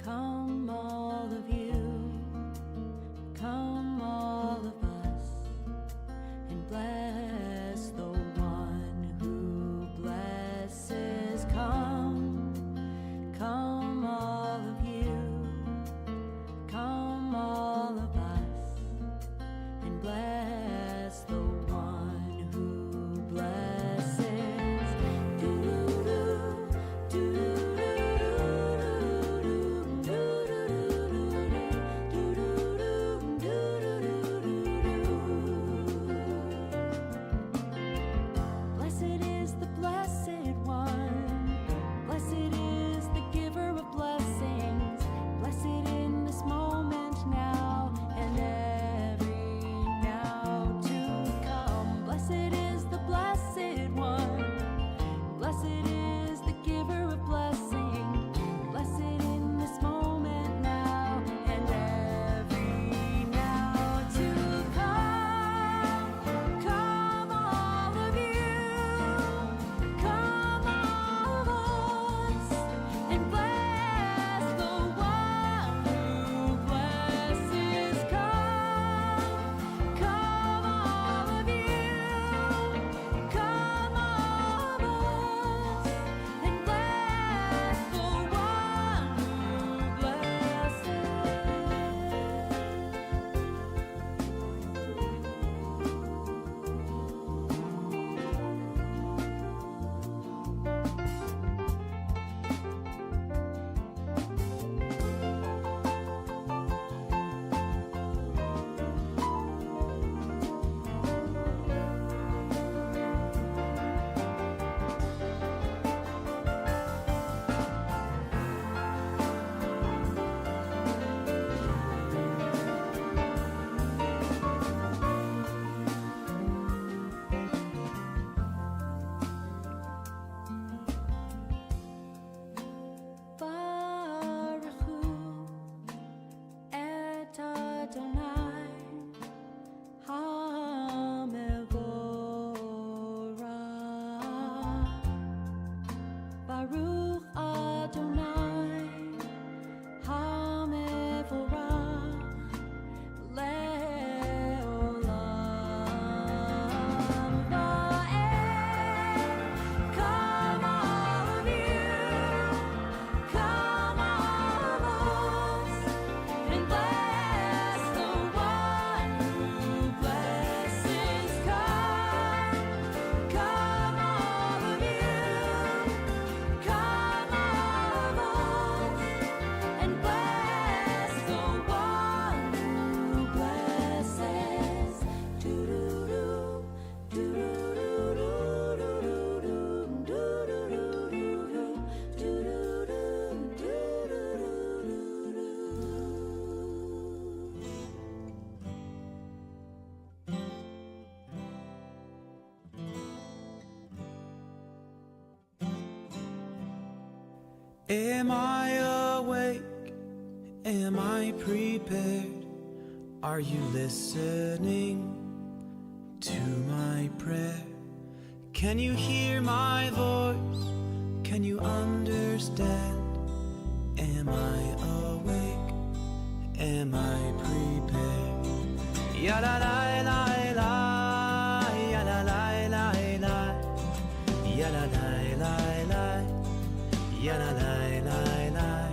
Come all of you, come all of us, and bless the one who blesses. Come all of you, come all of us, and bless the one who blesses. Blessed is the blessed one, blessed is the giver of blessings, blessed in this moment now and every now to come. Blessed is the blessed one, blessed is the giver of blessings, blessed in this moment now and every now to come. Come all of you, come all of us, and bless the one who blesses. Come all of you, come all of us, and bless the one who blesses. Baruch Hu et Adonai HaMevorach. Baruch Adonai HaMevorach le'olam va'ed. Come all of you, come all of us, and bless the one who blesses. Come all of you, come all of us, and bless the one who blesses. Do-do-do, do-do-do-do-do-do-do, do-do-do-do-do, Am I awake? Am I prepared? Are you listening to my prayer? Can you hear my voice? Can you understand? Am I awake? Am I prepared? Ya la la la la, ya la la la la, ya la la la la, ya la la la la,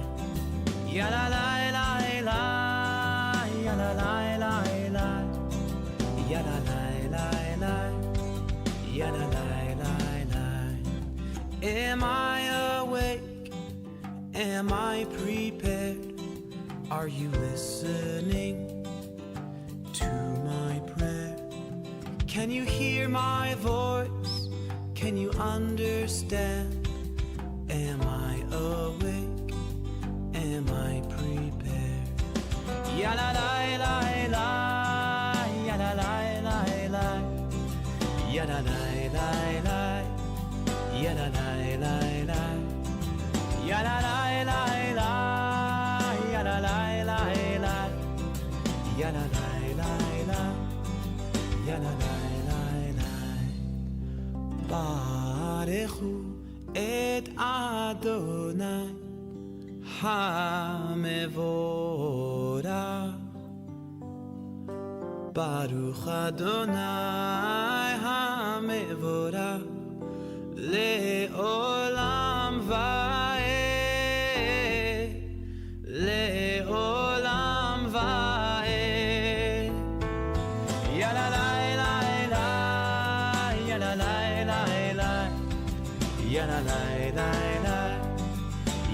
ya la la la la, ya la la la la, ya la la la la, ya la la la la. Am I awake? Am I prepared? Are you listening to my prayer? Can you hear my voice? Can you understand? Am I awake? Am I prepared? Ya la la la la, ya la la la la, ya la la la la, ya la la la la, ya la la la la, ya la la la la, Yala lai lai la, yala lai lai lai. Barechu et Adonai HaMevorach. Baruch Adonai HaMevorach Le'olam va'ed, Le'olam va'ed. Yala lai lai lai, yala lai lai lai, yala lai lai lai,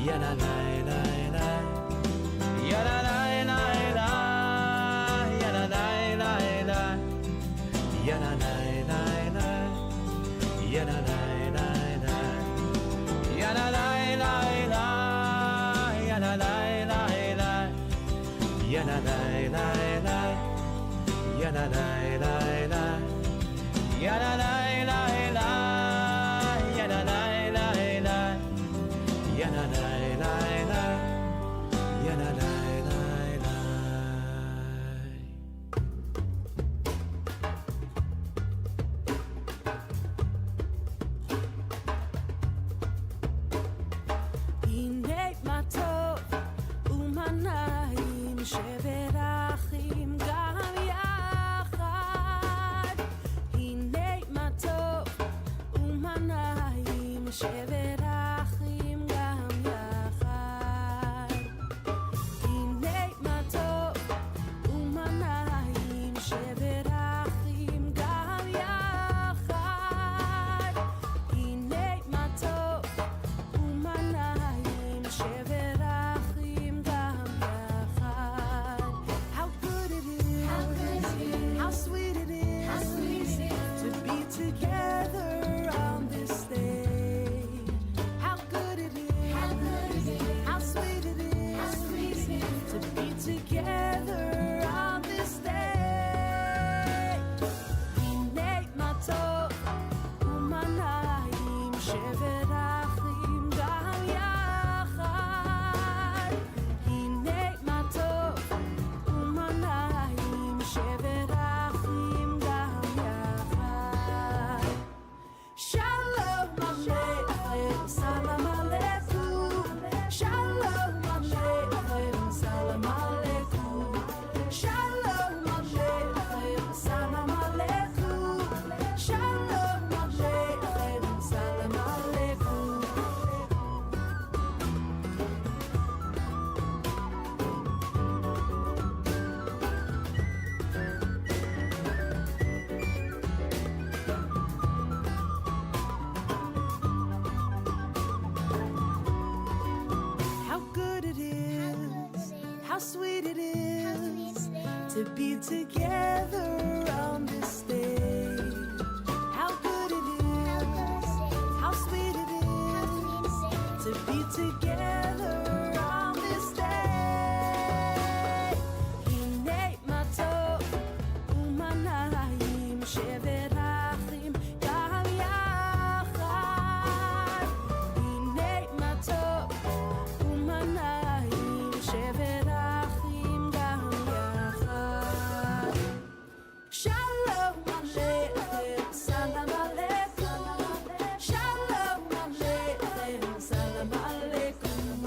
yala lai lai lai, yala lai lai lai, yala lai lai lai, yala lai lai lai, yala lai lai lai, yala lai lai lai, yala lai lai lai, yala lai lai lai, yala lai lai lai, yala lai lai lai, yala lai lai lai, yala lai lai lai, yala lai lai lai. הנה מה טוב ומה נעים שבת אחים גם יחד. הנה מה טוב ומה נעים שבת אחים גם יחד. הנה מה טוב ומה נעים שבת אחים גם יחד. הנה מה טוב ומה נעים שבת אחים גם יחד. How good it is, how sweet it is to be together on this day. How good it is, how sweet it is to be together on this day. הנה מה טוב ומה נעים שבת אחים גם יחד. הנה מה טוב ומה נעים שבת אחים גם יחד. Shalom aleichem, salam aleikum. Shalom aleichem, salam aleikum. Shalom aleichem, salam aleikum. Shalom aleichem, salam aleikum. How good it is, how sweet it is to be together on this day. How good it is, how sweet it is to be together on this day. הנה מה טוב ומה נעים שבת אחים גם יחד. הנה מה טוב ומה נעים שבת אחים גם יחד. Shalom aleichem, salam aleikum. Shalom aleichem, salam aleikum.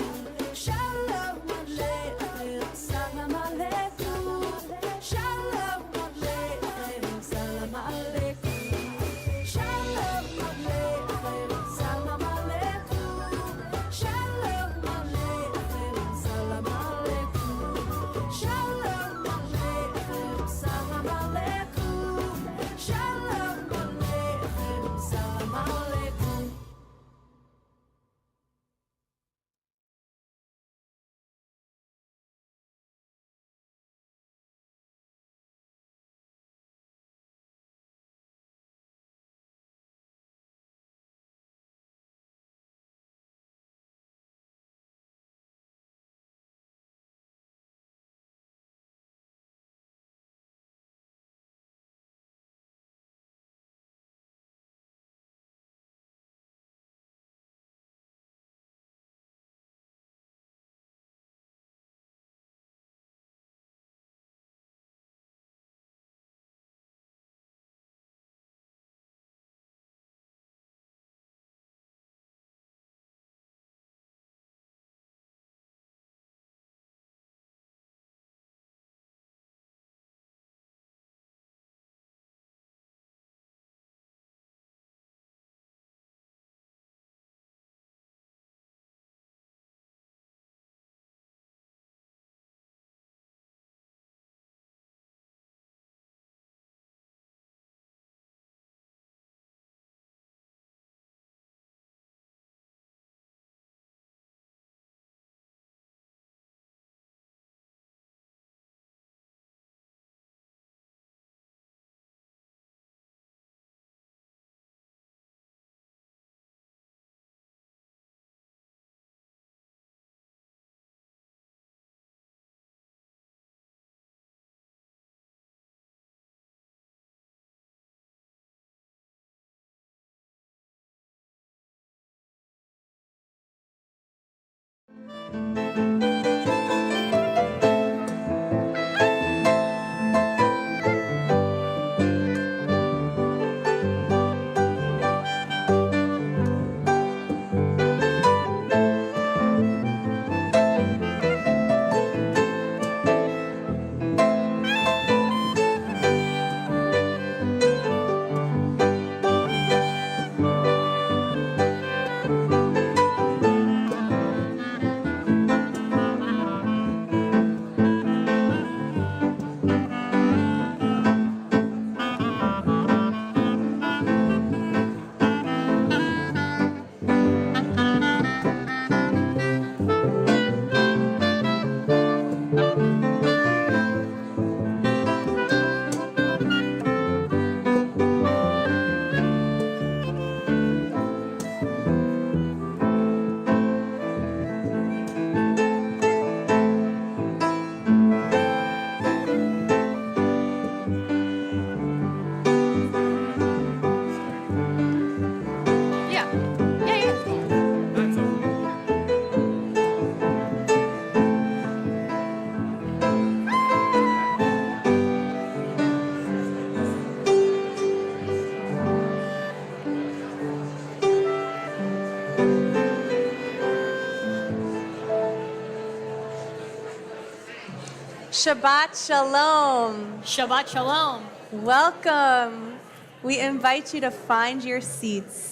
Shabbat Shalom. Shabbat Shalom. Welcome. We invite you to find your seats.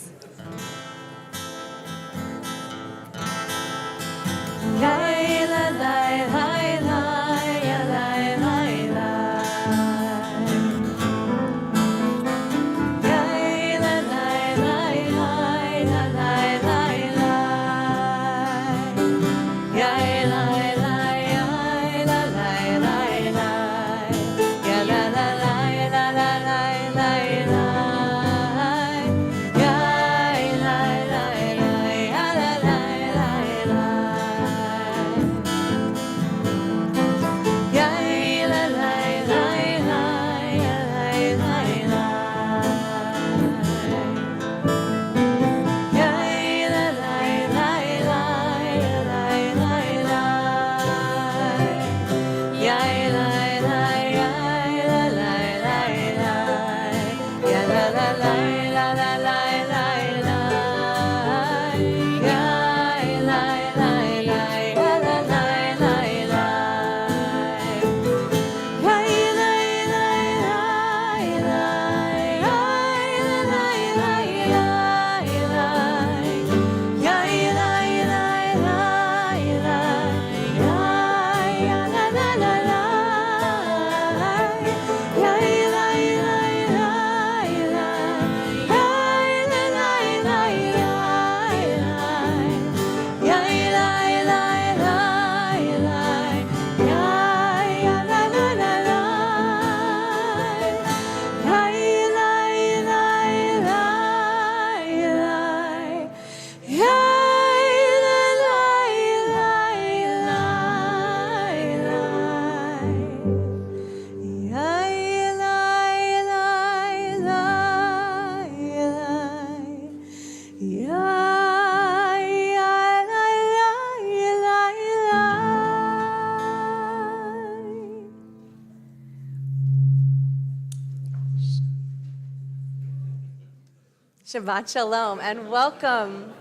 Shabbat Shalom and welcome.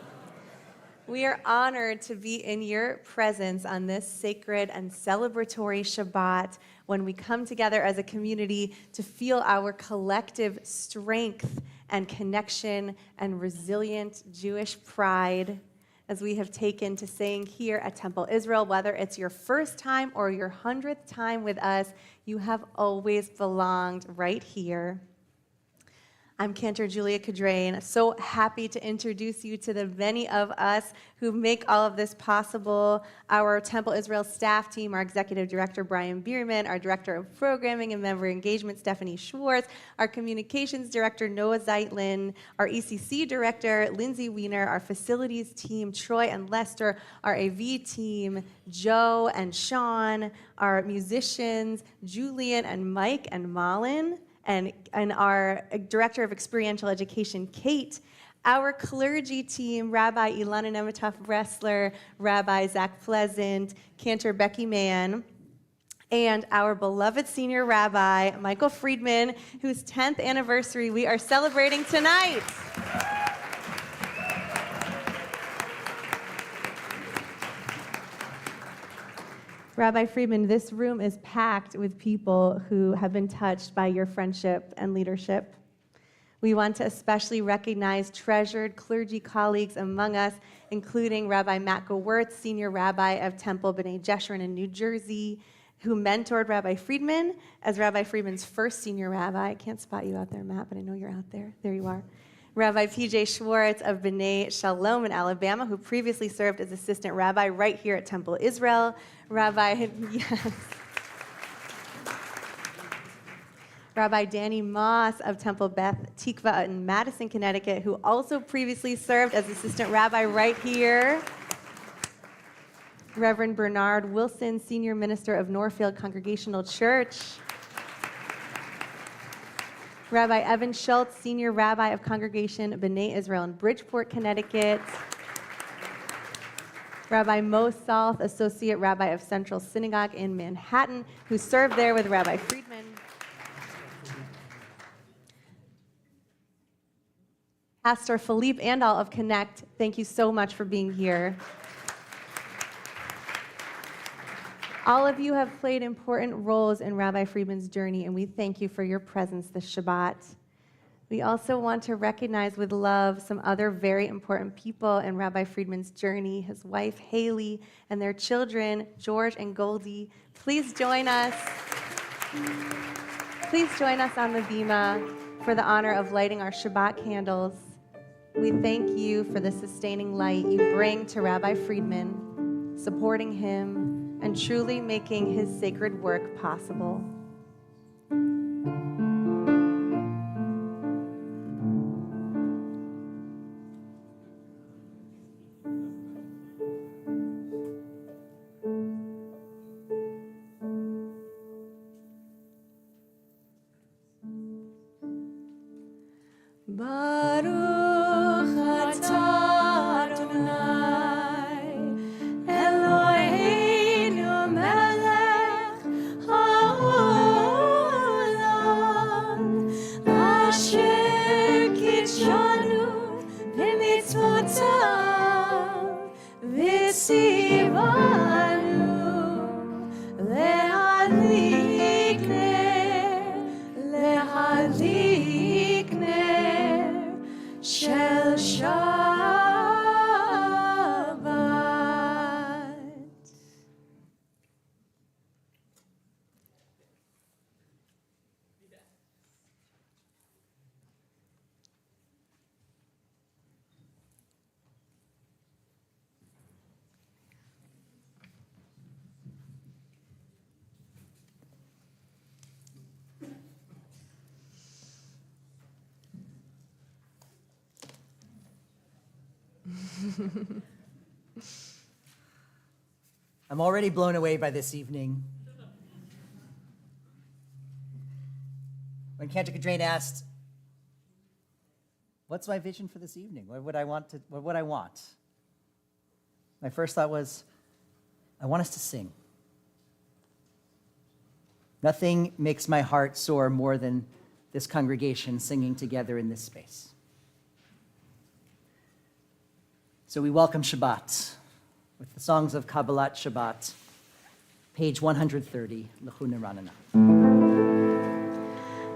We are honored to be in your presence on this sacred and celebratory Shabbat when we come together as a community to feel our collective strength and connection and resilient Jewish pride as we have taken to saying here at Temple Israel, whether it's your first time or your 100th time with us, you have always belonged right here. I'm Cantor Julia Cadrain, so happy to introduce you to the many of us who make all of this possible. Our Temple Israel staff team, our Executive Director, Brian Bierman, our Director of Programming and Member Engagement, Stephanie Schwartz, our Communications Director, Noah Zeitlin, our ECC Director, Lindsay Weiner, our Facilities team, Troy and Lester, our AV team, Joe and Sean, our musicians, Julian and Mike and Malin, and our Director of Experiential Education, Kate, Our clergy team, Rabbi Ilana Nemitov-Bressler, Rabbi Zach Pleasant, Cantor Becky Mann, and our beloved senior rabbi, Michael Friedman, whose 10th anniversary we are celebrating tonight. Rabbi Friedman, this room is packed with people who have been touched by your friendship and leadership. We want to especially recognize treasured clergy colleagues among us, including Rabbi Matt Gewirtz, Senior Rabbi of Temple B'nai Jeshurun in New Jersey, who mentored Rabbi Friedman as Rabbi Friedman's first senior rabbi. I can't spot you out there, Matt, but I know you're out there. There you are. Rabbi P.J. Schwartz of B'nai Shalom in Alabama, who previously served as assistant rabbi right here at Temple Israel. Rabbi Danny Moss of Temple Beth Tikva in Madison, Connecticut, who also previously served as assistant rabbi right here. Reverend Bernard Wilson, senior minister of Northfield Congregational Church. Rabbi Evan Schultz, senior rabbi of Congregation B'nai Israel in Bridgeport, Connecticut. Rabbi Mo Salth, associate rabbi of Central Synagogue in Manhattan, who served there with Rabbi Friedman. Pastor Philippe Andal of Connect, thank you so much for being here. All of you have played important roles in Rabbi Friedman's journey, and we thank you for your presence this Shabbat. We also want to recognize with love some other very important people in Rabbi Friedman's journey, his wife, Haley, and their children, George and Goldie. Please join us. Please join us on the bima for the honor of lighting our Shabbat candles. We thank you for the sustaining light you bring to Rabbi Friedman, supporting him, and truly making his sacred work possible. I'm already blown away by this evening. When Cantor Cadrain asked, "What's my vision for this evening? What would I want?" My first thought was, I want us to sing. Nothing makes my heart soar more than this congregation singing together in this space. So we welcome Shabbat with the songs of Kabbalat Shabbat, page 130, L'chuna Ranana.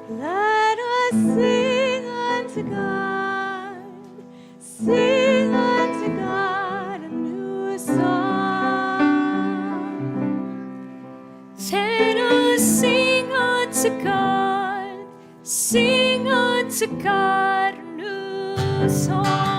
Let us sing unto God, sing unto God a new song. Let us sing unto God, sing unto God a new song.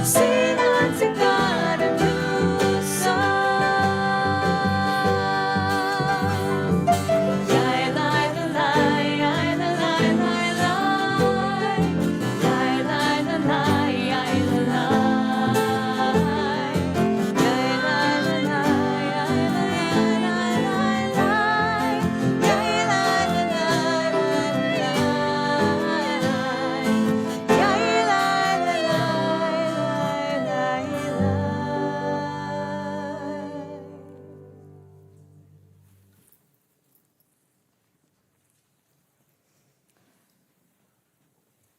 Sing unto God a new song. Yai lai la lai, yai la lai lai lai. Yai lai la lai, yai la lai. Yai lai la lai, yai la lai lai. Yai lai la lai, yai lai la lai.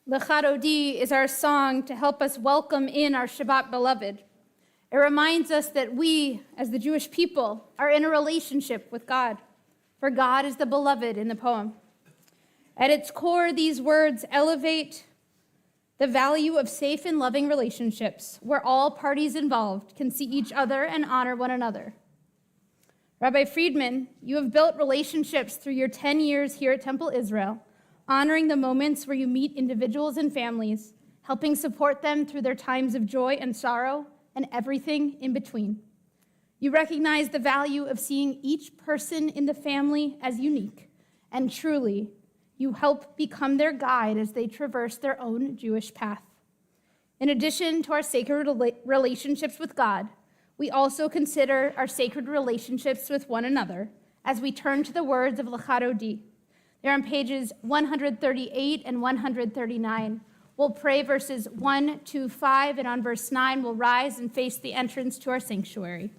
Lecha Dodi is our song to help us welcome in our Shabbat beloved. It reminds us that we, as the Jewish people, are in a relationship with God, for God is the beloved in the poem. At its core, these words elevate the value of safe and loving relationships where all parties involved can see each other and honor one another. Rabbi Friedman, you have built relationships through your 10 years here at Temple Israel, honoring the moments where you meet individuals and families, helping support them through their times of joy and sorrow and everything in between. You recognize the value of seeing each person in the family as unique, and truly, you help become their guide as they traverse their own Jewish path. In addition to our sacred relationships with God, we also consider our sacred relationships with one another as we turn to the words of Lecha Dodi. They're on pages 138 and 139. We'll pray verses 1 to 5, and on verse 9, we'll rise and face the entrance to our sanctuary.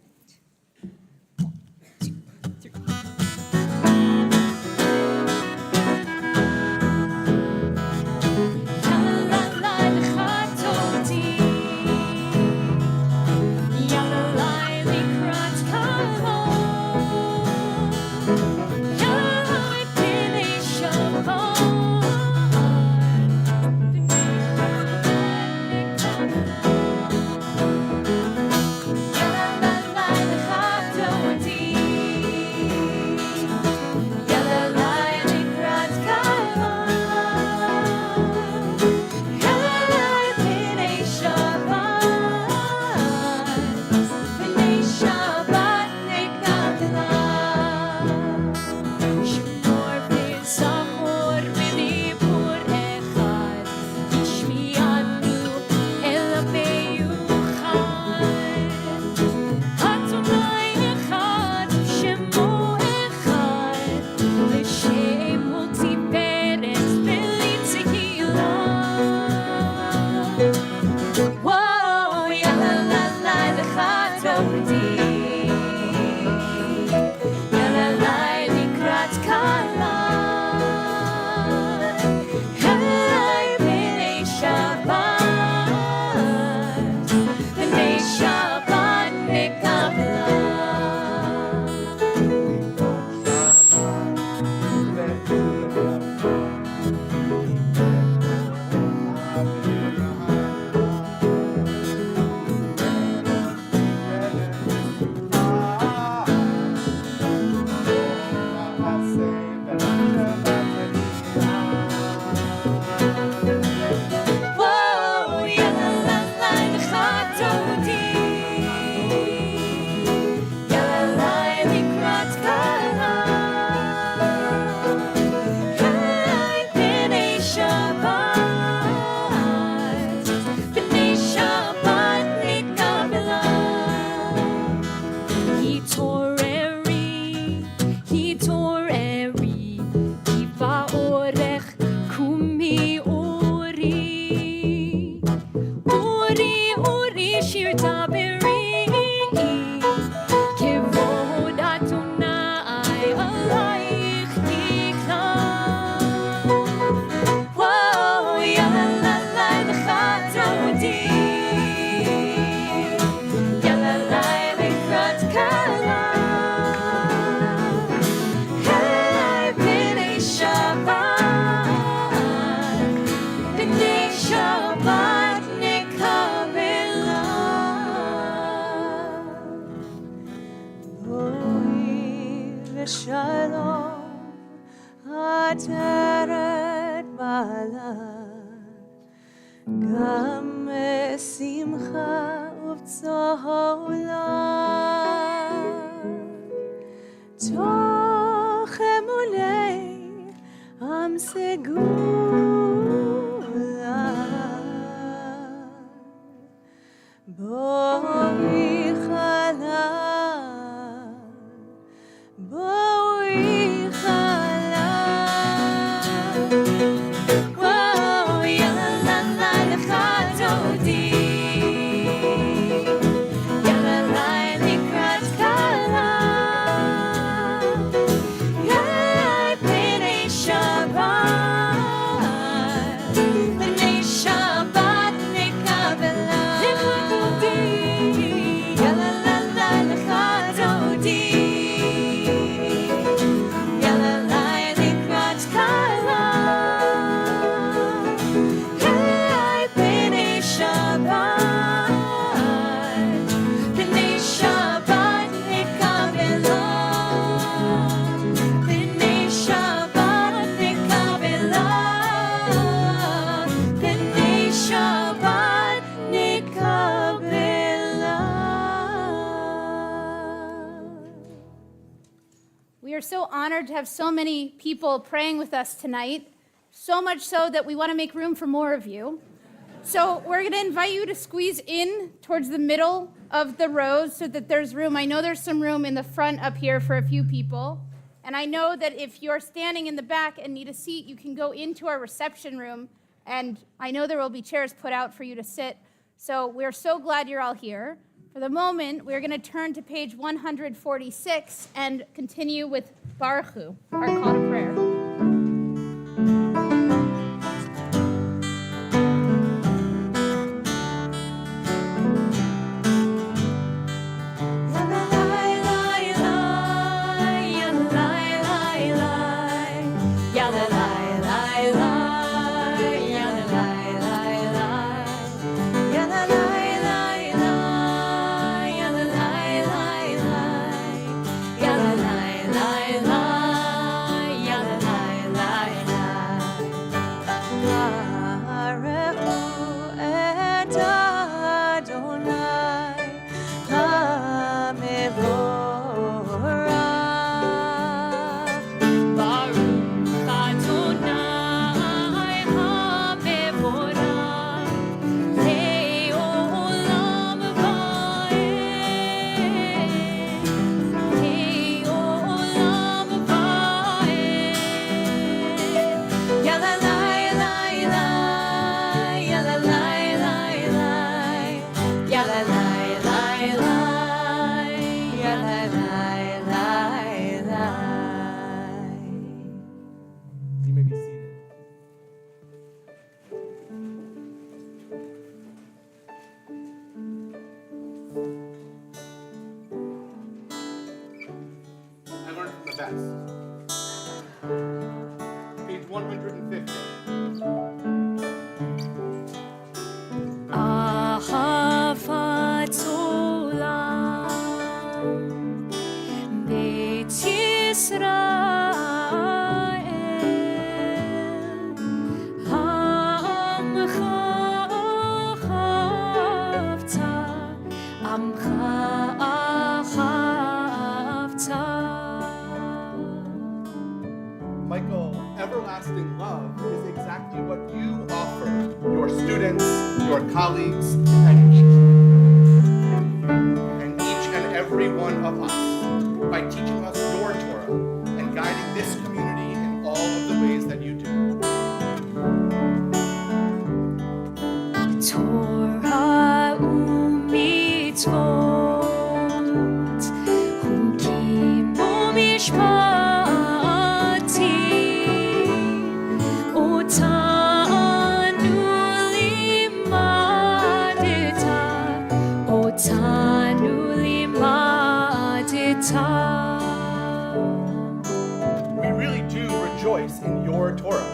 עטרת מעלה, גם שמחה We are so honored to have so many people praying with us tonight, so much so that we want to make room for more of you. So we're going to invite you to squeeze in towards the middle of the rows so that there's room. I know there's some room in the front up here for a few people. And I know that if you're standing in the back and need a seat, you can go into our reception room. And I know there will be chairs put out for you to sit. So we're so glad you're all here. For the moment, we're going to turn to page 146 and continue with Baruch Hu, our call to prayer. Page 150. Ahavat olam, Beit Yisrael, Amcha achavta, Amcha achavta. Michael, everlasting love is exactly what you offer your students, your colleagues, and each and every one of us by teaching us your Torah and guiding this community in all of the ways that you do. Torah umitzvot, chukim umishpatim, otanu limadeta. We really do rejoice in your Torah.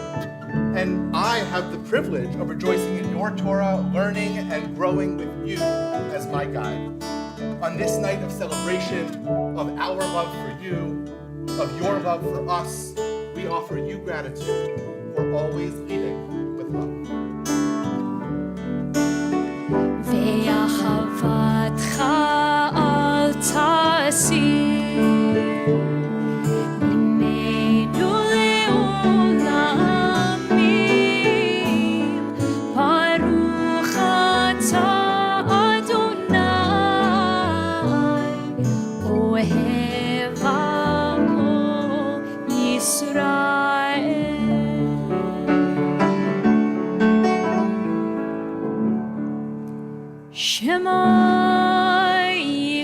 And I have the privilege of rejoicing in your Torah, learning and growing with you as my guide. On this night of celebration of our love for you, of your love for us, we offer you gratitude for always leading with love.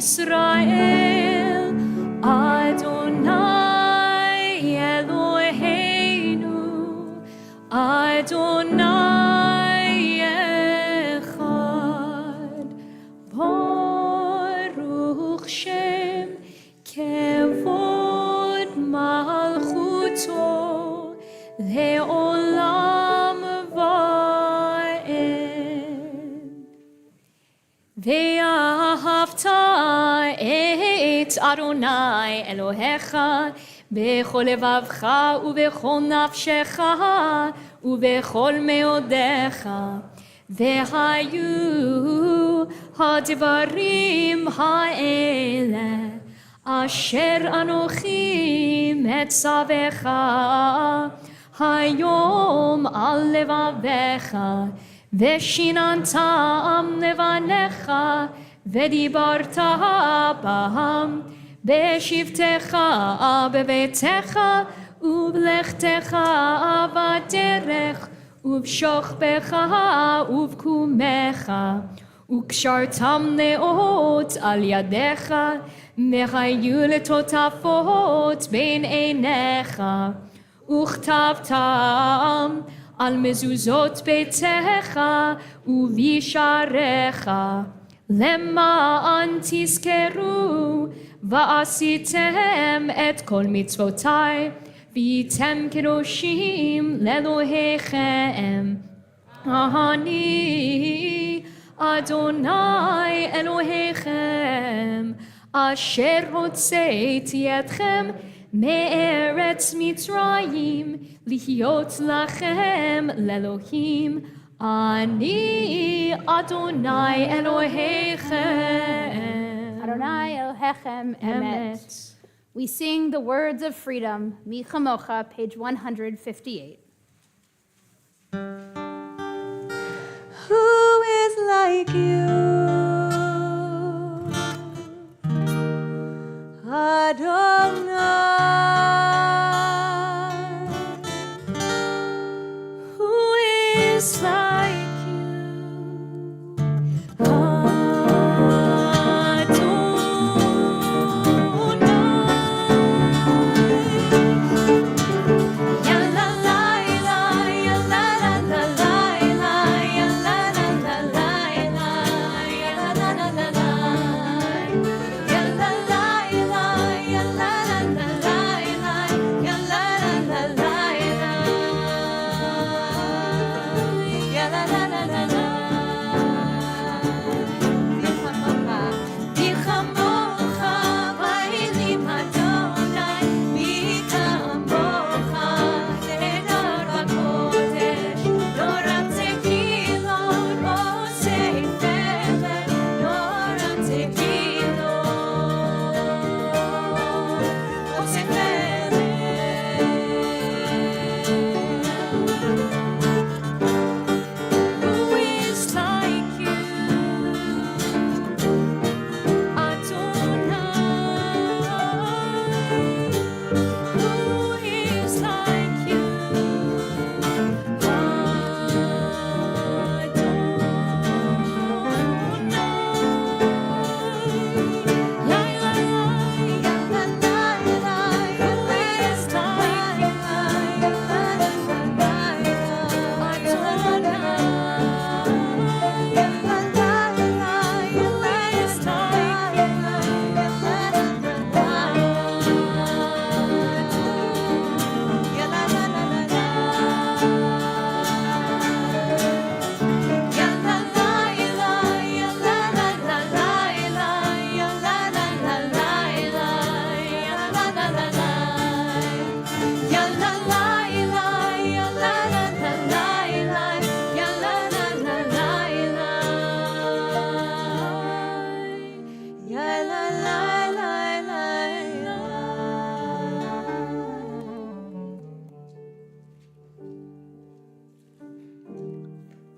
Yisrael, Adonai Eloheinu, Adonai Echad, Baruch Shem Kevod Malchuto Le'olam Va'ed. ואהבת את אדוני אלוהיך בכל לבבך ובכל נפשך ובכל מאודיך. והיו הדברים האלה אשר אנוכי מצווך היום על לבביך, ושיננתם לבניך, ודיברת בהם בשבתך בביתך ובלכתך בדרך ובשוכבך ובקומך, וקשרתם נאות על ידיך, והיו לטוטפות בין עיניך, וכתבתם על מזוזות ביתך ובשעריך, למען תזכרו ועשיתם את כל מצוותיי, והייתם קדושים לאלוהיכם. אני אדוני אלוהיכם, אשר הוצאתי אתכם מארץ מצרים, להיות לכם לאלוהים. אני אדוני אלוהיכם. Adonai Elohechem Emet. We sing the words of freedom, Mi Chamocha, page 158. Who is like you, Adonai? Who is like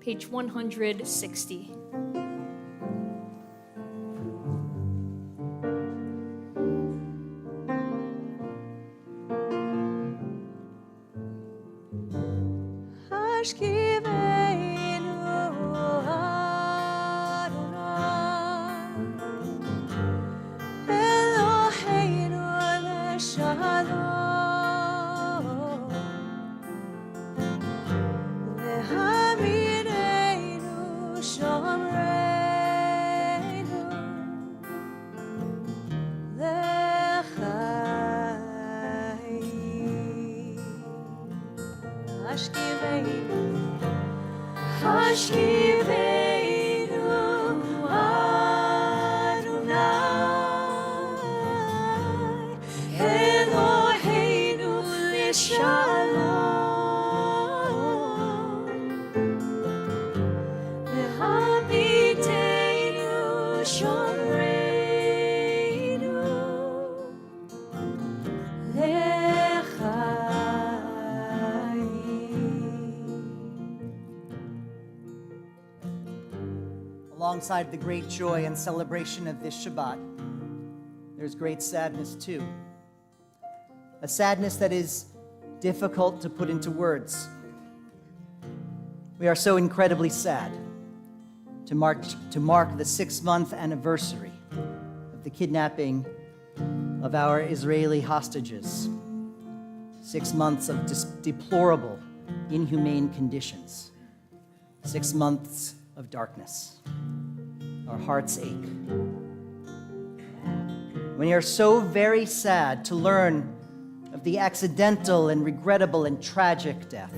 page 160. Ashkiveinu, Adonai, Hashkivenu Adonai Eloheinu L'Shalom V'hamidenu Shomreinu Alongside the great joy and celebration of this Shabbat, there's great sadness too. A sadness that is difficult to put into words. We are so incredibly sad to mark the 6-month anniversary of the kidnapping of our Israeli hostages. 6 months of deplorable, inhumane conditions. 6 months of darkness. Our hearts ache. We are so very sad to learn of the accidental and regrettable and tragic death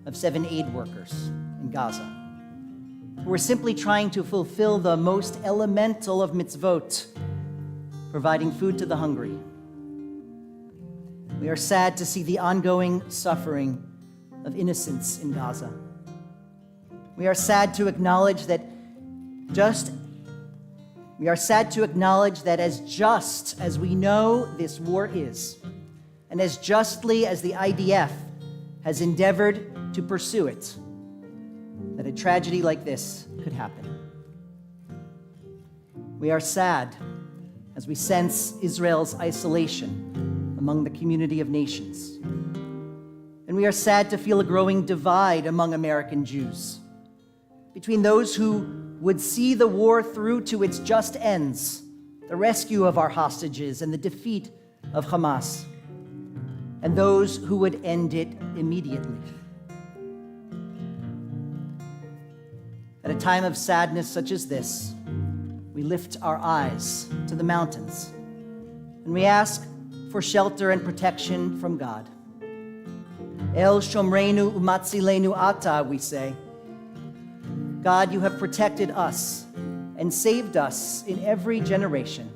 of 7 aid workers in Gaza, who were simply trying to fulfill the most elemental of mitzvot, providing food to the hungry. We are sad to see the ongoing suffering of innocents in Gaza. We are sad to acknowledge that as just as we know this war is, and as justly as the IDF has endeavored to pursue it, that a tragedy like this could happen. We are sad as we sense Israel's isolation among the community of nations. And we are sad to feel a growing divide among American Jews, between those who would see the war through to its just ends, the rescue of our hostages and the defeat of Hamas, and those who would end it immediately. At a time of sadness such as this, we lift our eyes to the mountains, and we ask for shelter and protection from God. El Shomreinu Umatzilenu Ata, we say. God, you have protected us and saved us in every generation.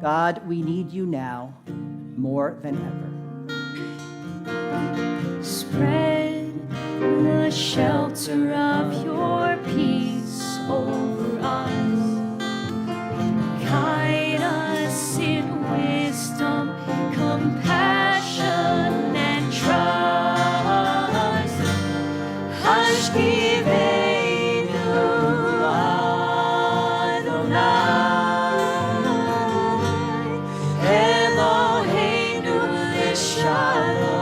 God, we need you now more than ever. Spread the shelter of your peace over us. Guide us in wisdom, compassion, and trust. Hashkivenu Adonai Eloheinu L'Shalom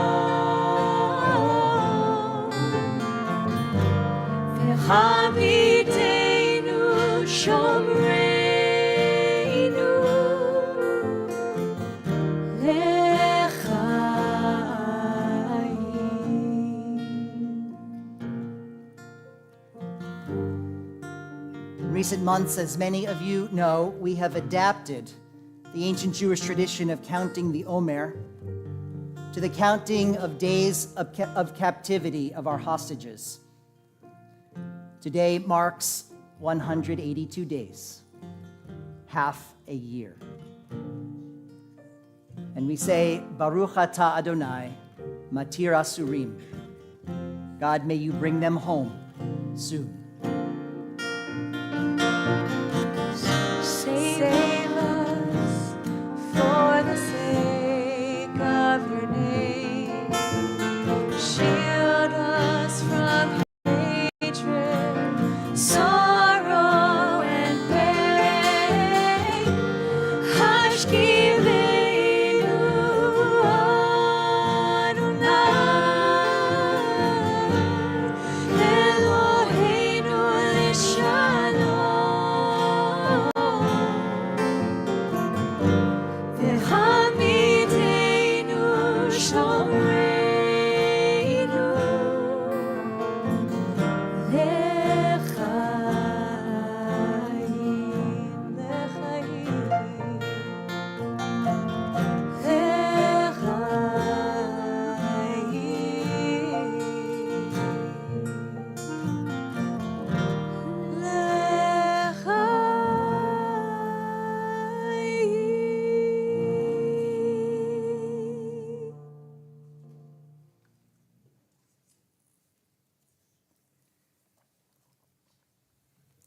V'hamidenu Shomreinu In recent months, as many of you know, we have adapted the ancient Jewish tradition of counting the Omer to the counting of days of captivity of our hostages. Today marks 182 days, half a year. And we say, Baruch Atah Adonai, Matir Asurim. God, may you bring them home soon. Save us for the sake of your name. Shield us from hatred, sorrow, and pain. Hashkivenu Adonai Eloheinu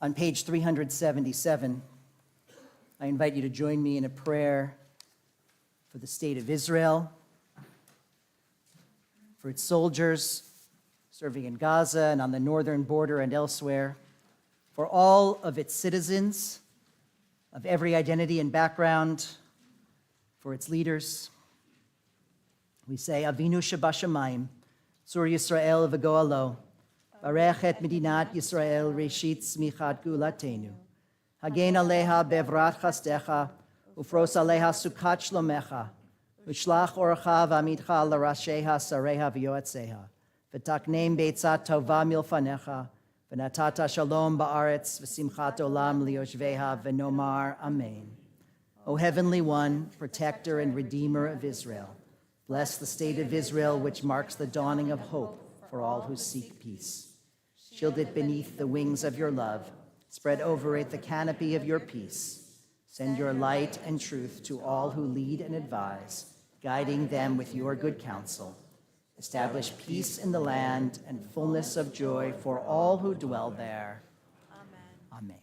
On page 377, I invite you to join me in a prayer for the state of Israel, for its soldiers serving in Gaza and on the northern border and elsewhere, for all of its citizens of every identity and background, for its leaders. We say, Avinu Shabashamayim, Tzur Yisrael v'goalo, Barech et Medinat Yisrael Reshit Smichat Gulatenu, Hagen Aleha Bevrat Chasdecha, Ufros Aleha Sukat Shlomecha, Ushlach Orcha V'amidcha Larasheha Sareha V'yoetzeha, V'taknem Beitzat Tova Milfanecha, V'natata Shalom Ba'aretz V'simchat Olam Lioshveha V'nomar Amen. O Heavenly One, Protector and Redeemer of Israel, bless the state of Israel, which marks the dawning of hope for all who seek peace. Shield it beneath the wings of your love. Spread over it the canopy of your peace. Send your light and truth to all who lead and advise, guiding them with your good counsel. Establish peace in the land and fullness of joy for all who dwell there. Amen. Amen.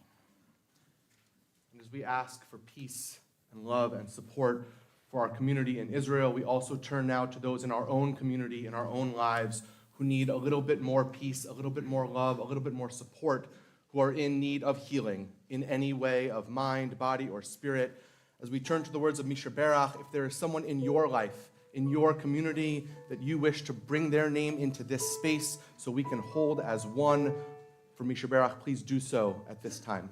And as we ask for peace and love and support for our community in Israel, we also turn now to those in our own community, in our own lives, who need a little bit more peace, a little bit more love, a little bit more support, who are in need of healing in any way of mind, body, or spirit. As we turn to the words of Misha Berach, if there is someone in your life, in your community, that you wish to bring their name into this space so we can hold as one for Misha Berach, please do so at this time.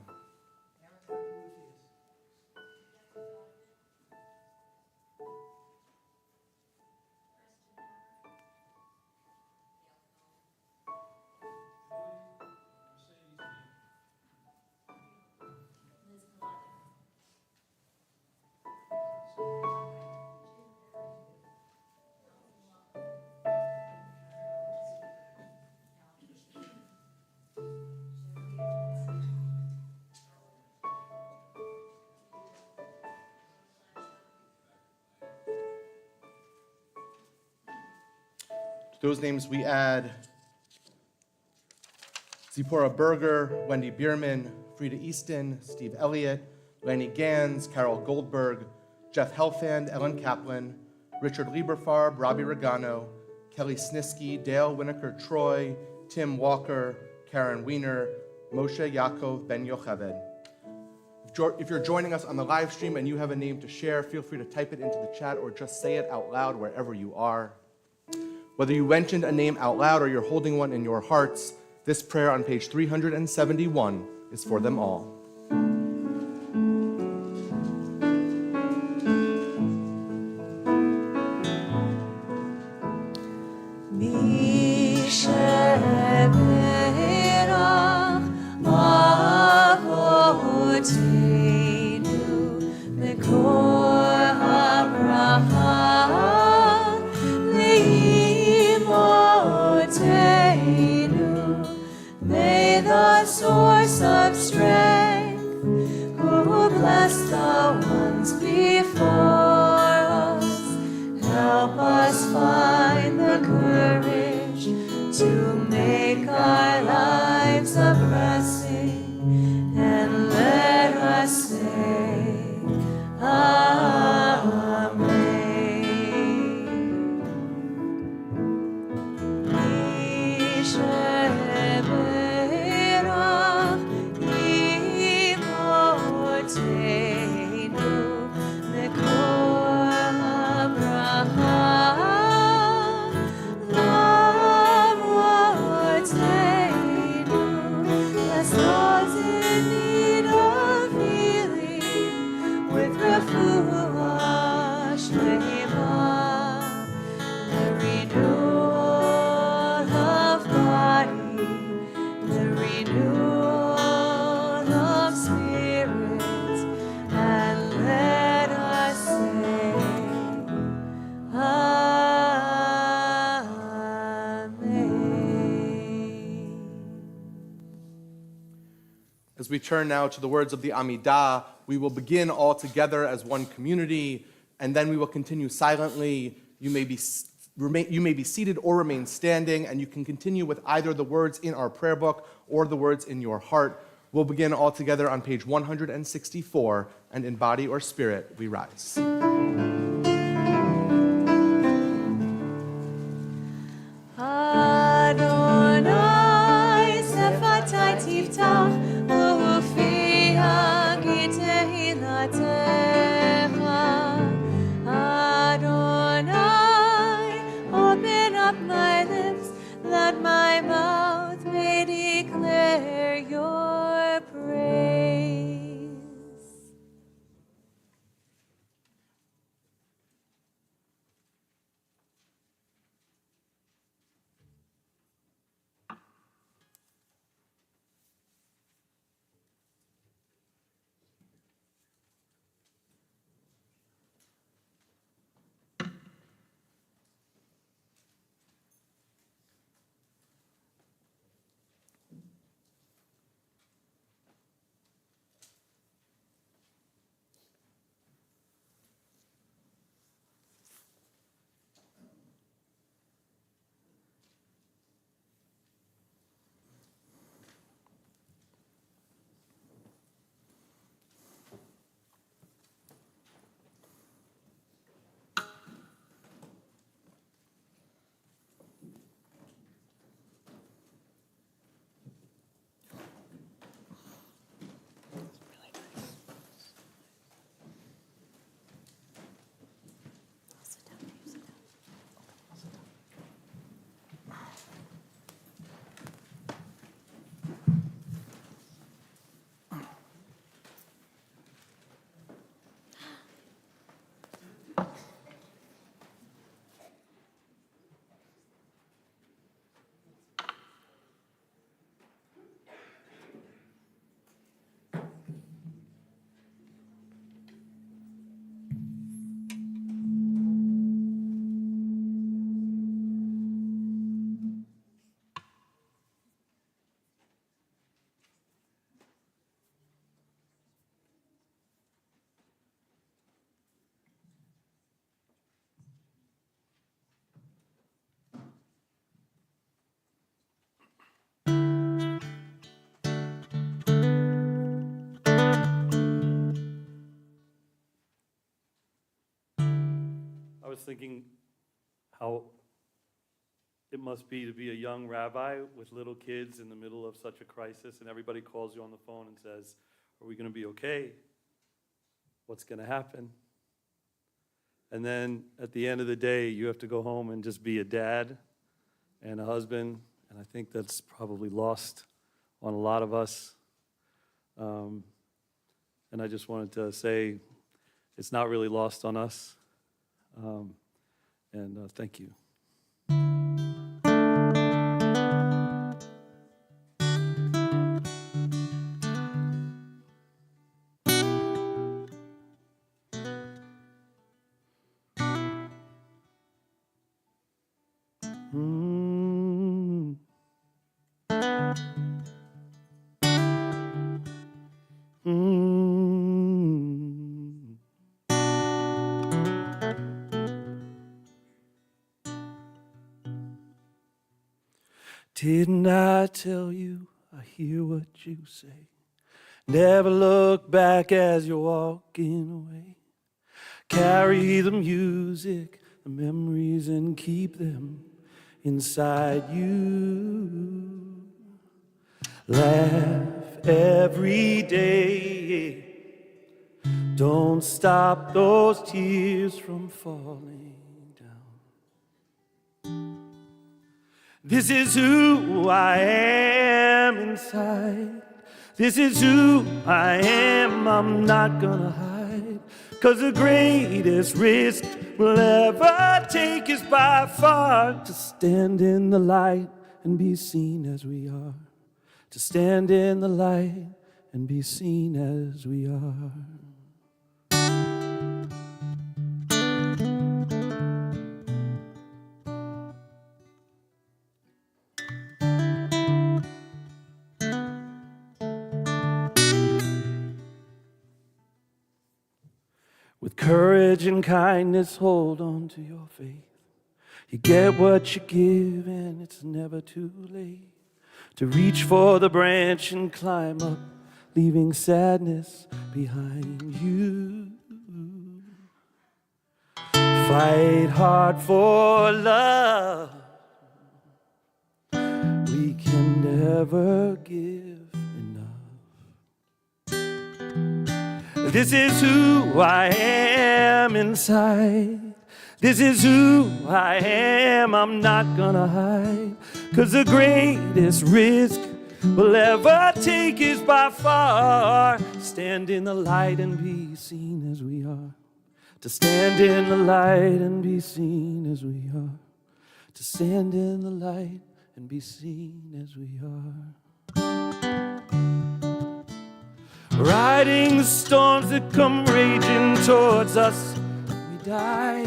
To those names we add Zipporah Berger, Wendy Bierman, Frida Easton, Steve Elliott, Lanny Gans, Carol Goldberg, Jeff Helfand, Ellen Kaplan, Richard Lieberfarb, Robbie Regano, Kelly Snisky, Dale Winokur Troy, Tim Walker, Karen Wiener, Moshe Yaakov Ben Yocheved. If you're joining us on the live stream and you have a name to share, feel free to type it into the chat or just say it out loud wherever you are. Whether you mentioned a name out loud or you're holding one in your hearts, this prayer on page 371 is for them all. May the source of strength, who bless the ones before us, help us find the courage to make our lives a blessing, and let us say, Amen. As we turn now to the words of the Amidah, we will begin all together as one community, and then we will continue silently. You may be seated or remain standing, and you can continue with either the words in our prayer book or the words in your heart. We'll begin all together on page 164, and in body or spirit, we rise. Adonai sefatai tiftach u'fiha gitehilatecha. Adonai, open up my lips, that my mouth may declare your praise. I was thinking how it must be to be a young rabbi with little kids in the middle of such a crisis, and everybody calls you on the phone and says, "Are we going to be okay? What's going to happen?" And then at the end of the day, you have to go home and just be a dad and a husband, and I think that's probably lost on a lot of us. And I just wanted to say it's not really lost on us. And thank you. Didn't I tell you I hear what you say? Never look back as you're walking away. Carry the music, the memories, and keep them inside you. Laugh every day. Don't stop those tears from falling down. This is who I am inside. This is who I am, I'm not gonna hide. 'Cause the greatest risk we'll ever take is by far to stand in the light and be seen as we are. To stand in the light and be seen as we are. With courage and kindness, hold on to your faith. You get what you give, and it's never too late to reach for the branch and climb up leaving sadness behind you. Fight hard for love. We can never give enough. This is who I am inside. This is who I am, I'm not gonna hide. 'Cause the greatest risk we'll ever take is by far stand in the light and be seen as we are. To stand in the light and be seen as we are. To stand in the light and be seen as we are. Riding the storms that come raging towards us, we die.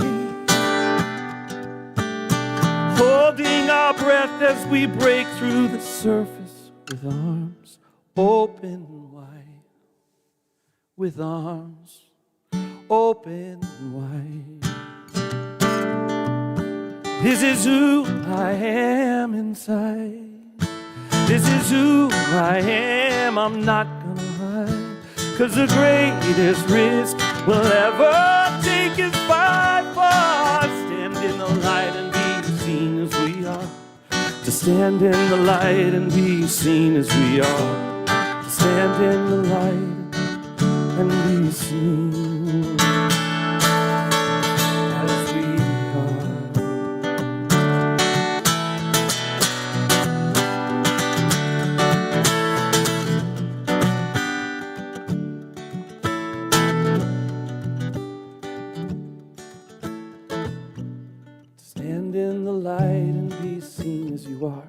Holding our breath as we break through the surface with arms open wide. With arms open wide. This is who I am inside. This is who I am, I'm not gonna hide. 'Cause the greatest risk we'll ever take is by far stand in the light and be seen as we are. To stand in the light and be seen as we are. To stand in the light and be seen as we are. Stand in the light and be seen as you are.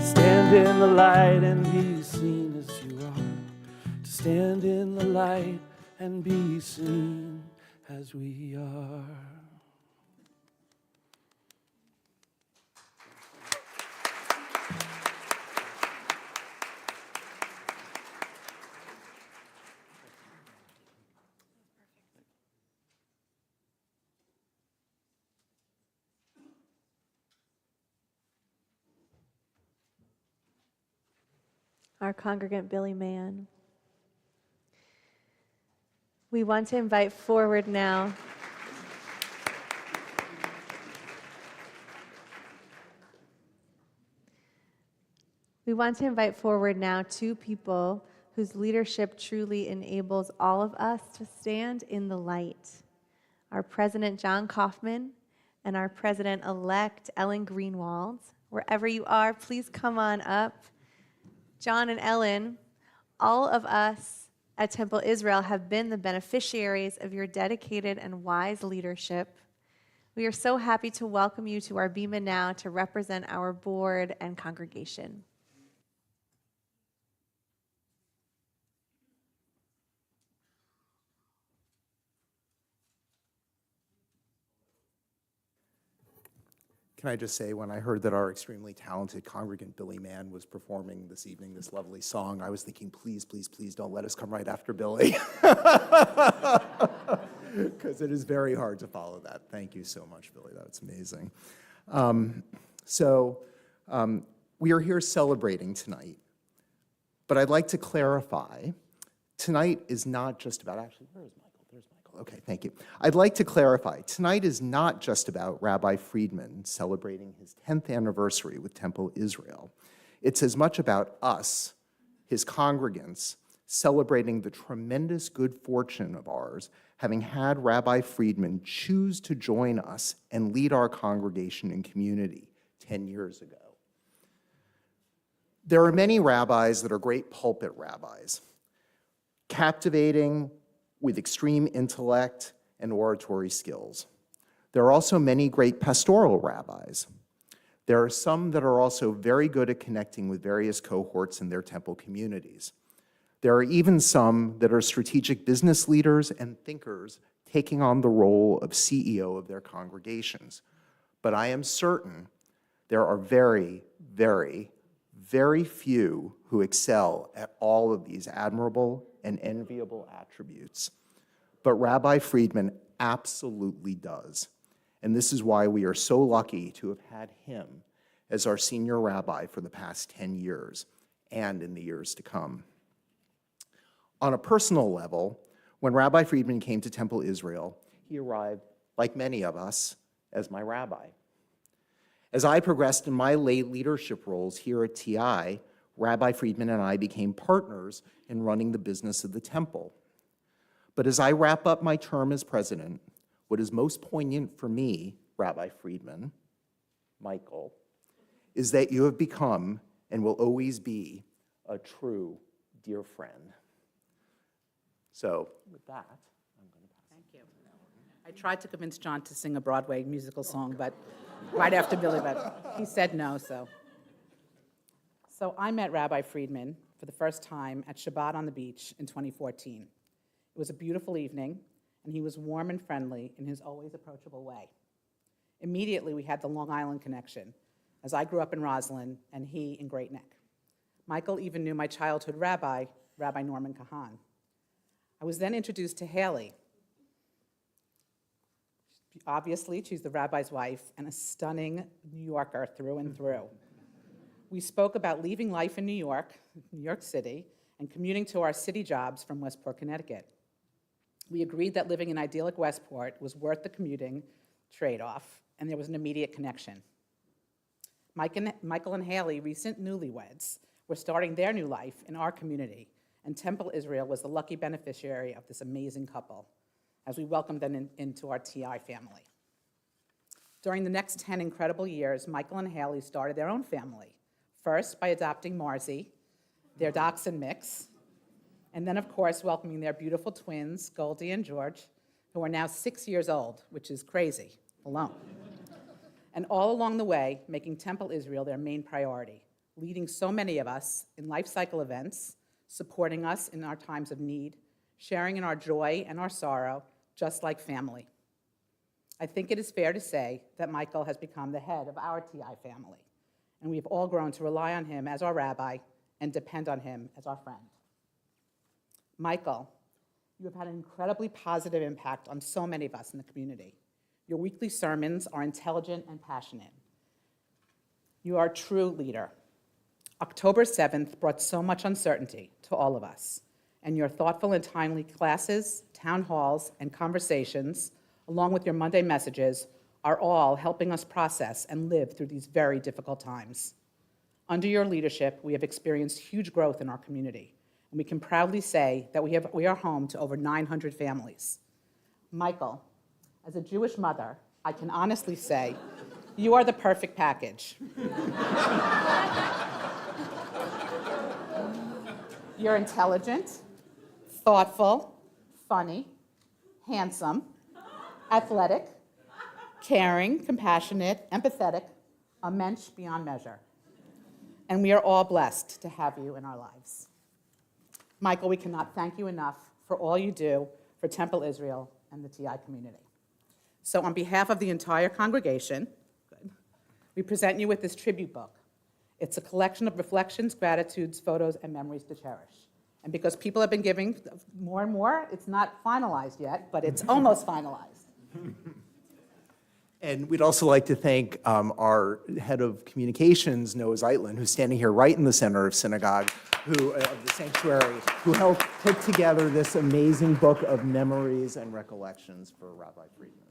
Stand in the light and be seen as you are. To stand in the light and be seen as we are. Our congregant Billy Mann. We want to invite forward now two people whose leadership truly enables all of us to stand in the light. Our President John Kaufman and our President-elect Ellen Greenwald. Wherever you are, please come on up. John and Ellen, all of us at Temple Israel have been the beneficiaries of your dedicated and wise leadership. We are so happy to welcome you to our Bema now to represent our board and congregation. Can I just say, when I heard that our extremely talented congregant Billy Mann was performing this evening this lovely song, I was thinking, please, please, please don't let us come right after Billy. Because it is very hard to follow that. Thank you so much, Billy. That's amazing. We are here celebrating tonight, but I'd like to clarify, tonight is not just about, actually, where is Michael? There's Michael. Okay, thank you. I'd like to clarify, tonight is not just about Rabbi Friedman celebrating his 10th anniversary with Temple Israel. It's as much about us, his congregants, celebrating the tremendous good fortune of ours, having had Rabbi Friedman choose to join us and lead our congregation and community 10 years ago. There are many rabbis that are great pulpit rabbis, captivating with extreme intellect and oratory skills. There are also many great pastoral rabbis. There are some that are also very good at connecting with various cohorts in their temple communities. There are even some that are strategic business leaders and thinkers taking on the role of CEO of their congregations. But I am certain there are very, very, very few who excel at all of these admirable and enviable attributes. But Rabbi Friedman absolutely does. And this is why we are so lucky to have had him as our senior rabbi for the past 10 years and in the years to come. On a personal level, when Rabbi Friedman came to Temple Israel, he arrived, like many of us, as my rabbi. As I progressed in my lay leadership roles here at TI, Rabbi Friedman and I became partners in running the business of the temple. But as I wrap up my term as president, what is most poignant for me, Rabbi Friedman, Michael, is that you have become and will always be a true dear friend. So with that, I'm going to pass. Thank you. I tried to convince John to sing a Broadway musical song, but right after Billy, but he said no, so. So I met Rabbi Friedman for the first time at Shabbat on the beach in 2014. It was a beautiful evening, and he was warm and friendly in his always approachable way. Immediately, we had the Long Island connection, as I grew up in Roslyn and he in Great Neck. Michael even knew my childhood rabbi, Rabbi Norman Kahan. I was then introduced to Haley. Obviously, she's the rabbi's wife and a stunning New Yorker through and through. We spoke about leaving life in New York City, and commuting to our city jobs from Westport, Connecticut. We agreed that living in idyllic Westport was worth the commuting trade-off, and there was an immediate connection. Michael and Haley, recent newlyweds, were starting their new life in our community, and Temple Israel was the lucky beneficiary of this amazing couple as we welcomed them into our TI family. During the next 10 incredible years, Michael and Haley started their own family, first by adopting Marzi, their dachshund mix, and then, of course, welcoming their beautiful twins, Goldie and George, who are now 6 years old, which is crazy alone. And all along the way, making Temple Israel their main priority, leading so many of us in life cycle events, supporting us in our times of need, sharing in our joy and our sorrow, just like family. I think it is fair to say that Michael has become the head of our TI family, and we've all grown to rely on him as our rabbi and depend on him as our friend. Michael, you have had an incredibly positive impact on so many of us in the community. Your weekly sermons are intelligent and passionate. You are a true leader. October 7th brought so much uncertainty to all of us, and your thoughtful and timely classes, town halls, and conversations, along with your Monday messages, are all helping us process and live through these very difficult times. Under your leadership, we have experienced huge growth in our community, and we can proudly say that we are home to over 900 families. Michael, as a Jewish mother, I can honestly say you are the perfect package. You're intelligent, thoughtful, funny, handsome, athletic, caring, compassionate, empathetic, a mensch beyond measure. And we are all blessed to have you in our lives. Michael, we cannot thank you enough for all you do for Temple Israel and the TI community. So on behalf of the entire congregation, we present you with this tribute book. It's a collection of reflections, gratitudes, photos, and memories to cherish. And because people have been giving more and more, it's not finalized yet, but it's almost finalized. And we'd also like to thank our head of communications, Noah Zeitlin, who's standing here right in the center of synagogue, of the sanctuary, who helped put together this amazing book of memories and recollections for Rabbi Friedman.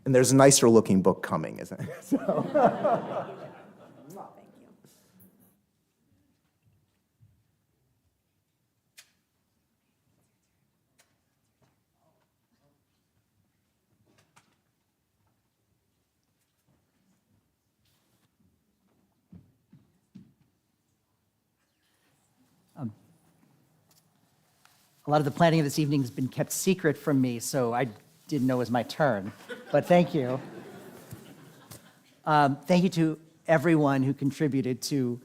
And there's a nicer looking book coming, isn't it? So. A lot of the planning of this evening has been kept secret from me, so I didn't know it was my turn, but thank you. Thank you to everyone who contributed to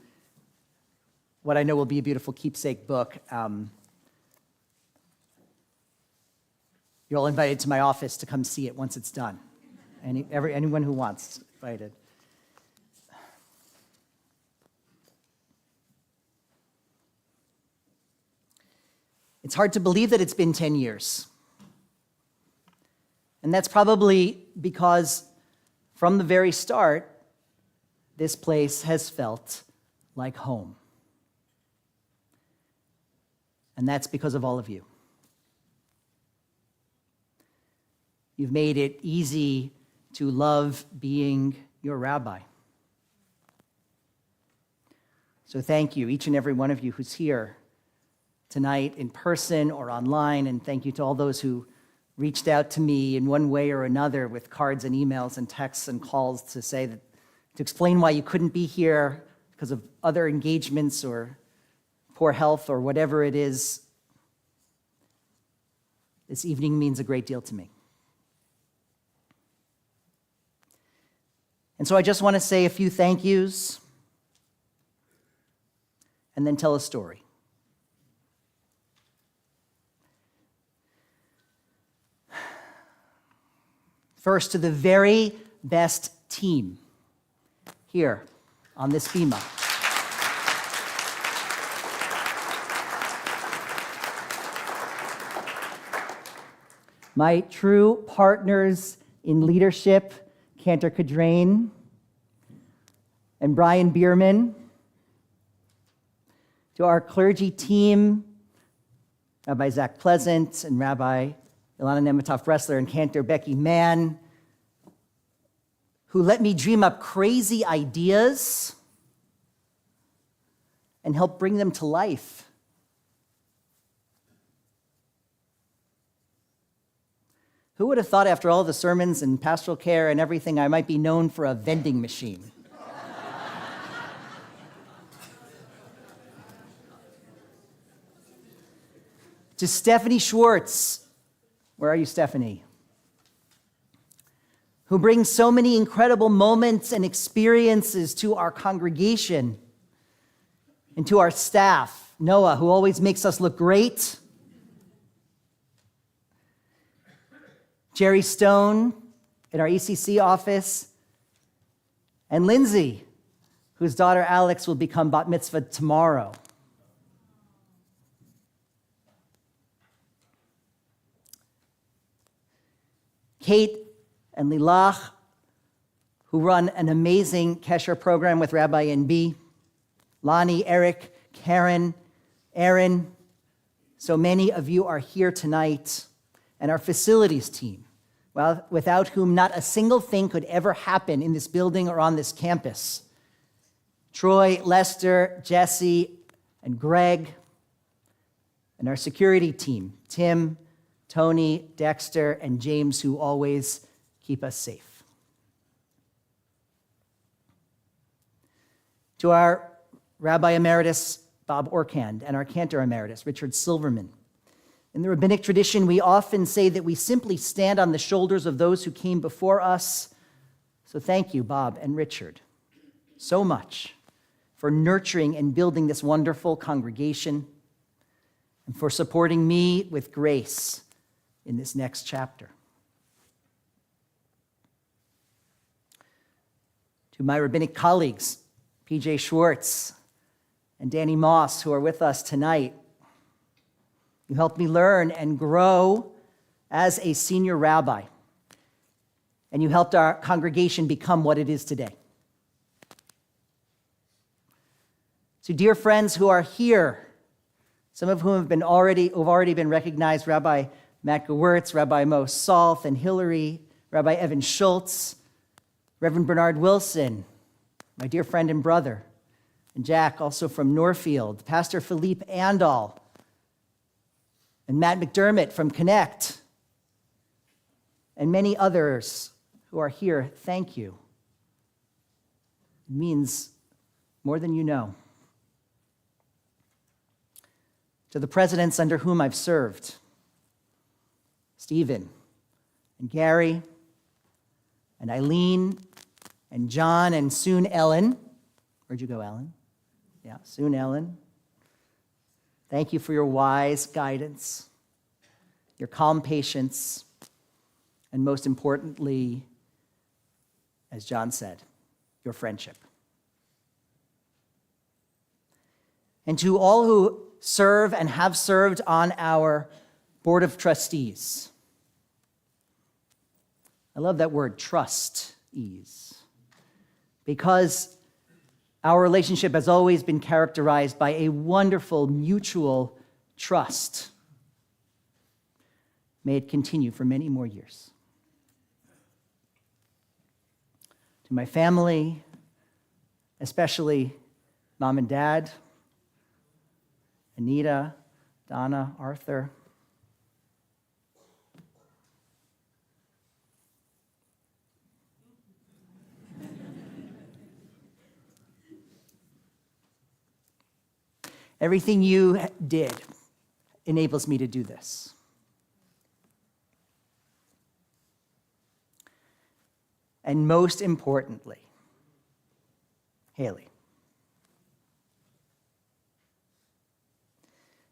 what I know will be a beautiful keepsake book. You're all invited to my office to come see it once it's done. Anyone who wants, invited. It's hard to believe that it's been 10 years. And that's probably because from the very start, this place has felt like home. And that's because of all of you. You've made it easy to love being your rabbi. So thank you, each and every one of you who's here tonight in person or online, and thank you to all those who reached out to me in one way or another with cards and emails and texts and calls to say that, to explain why you couldn't be here because of other engagements or poor health or whatever it is. This evening means a great deal to me. And so I just want to say a few thank yous and then tell a story. First, to the very best team here on this bima. My true partners in leadership, Cantor Cadrain and Brian Bierman. To our clergy team, Rabbi Zach Pleasant and Rabbi Ilana Nemitov-Bressler and Cantor Becky Mann, who let me dream up crazy ideas and help bring them to life. Who would have thought after all the sermons and pastoral care and everything, I might be known for a vending machine? To Stephanie Schwartz, where are you, Stephanie? Who brings so many incredible moments and experiences to our congregation and to our staff. Noah, who always makes us look great. Jerry Stone at our ECC office. And Lindsay, whose daughter Alex will become bat mitzvah tomorrow. Kate and Lilach, who run an amazing Kesher program with Rabbi NB. Lonnie, Eric, Karen, Aaron. So many of you are here tonight. And our facilities team, well, without whom not a single thing could ever happen in this building or on this campus. Troy, Lester, Jesse, and Greg. And our security team, Tim, Tony, Dexter, and James, who always keep us safe. To our Rabbi Emeritus, Bob Orkand, and our Cantor Emeritus, Richard Silverman. In the rabbinic tradition, we often say that we simply stand on the shoulders of those who came before us. So thank you, Bob and Richard, so much for nurturing and building this wonderful congregation and for supporting me with grace in this next chapter. To my rabbinic colleagues, PJ Schwartz and Danny Moss, who are with us tonight, you helped me learn and grow as a senior rabbi, and you helped our congregation become what it is today. To dear friends who are here, some of whom have already been recognized, Rabbi Matt Gewirtz, Rabbi Mo Salth and Hillary, Rabbi Evan Schultz, Reverend Bernard Wilson, my dear friend and brother, and Jack, also from Norfield, Pastor Philippe Andal, and Matt McDermott from Connect, and many others who are here, thank you. It means more than you know. To the presidents under whom I've served, Stephen and Gary and Eileen and John and soon Ellen. Where'd you go, Ellen? Yeah, soon Ellen. Thank you for your wise guidance, your calm patience, and most importantly, as John said, your friendship. And to all who serve and have served on our Board of Trustees, I love that word, trust, ease. Because our relationship has always been characterized by a wonderful mutual trust. May it continue for many more years. To my family, especially Mom and Dad, Anita, Donna, Arthur. Everything you did enables me to do this. And most importantly, Haley.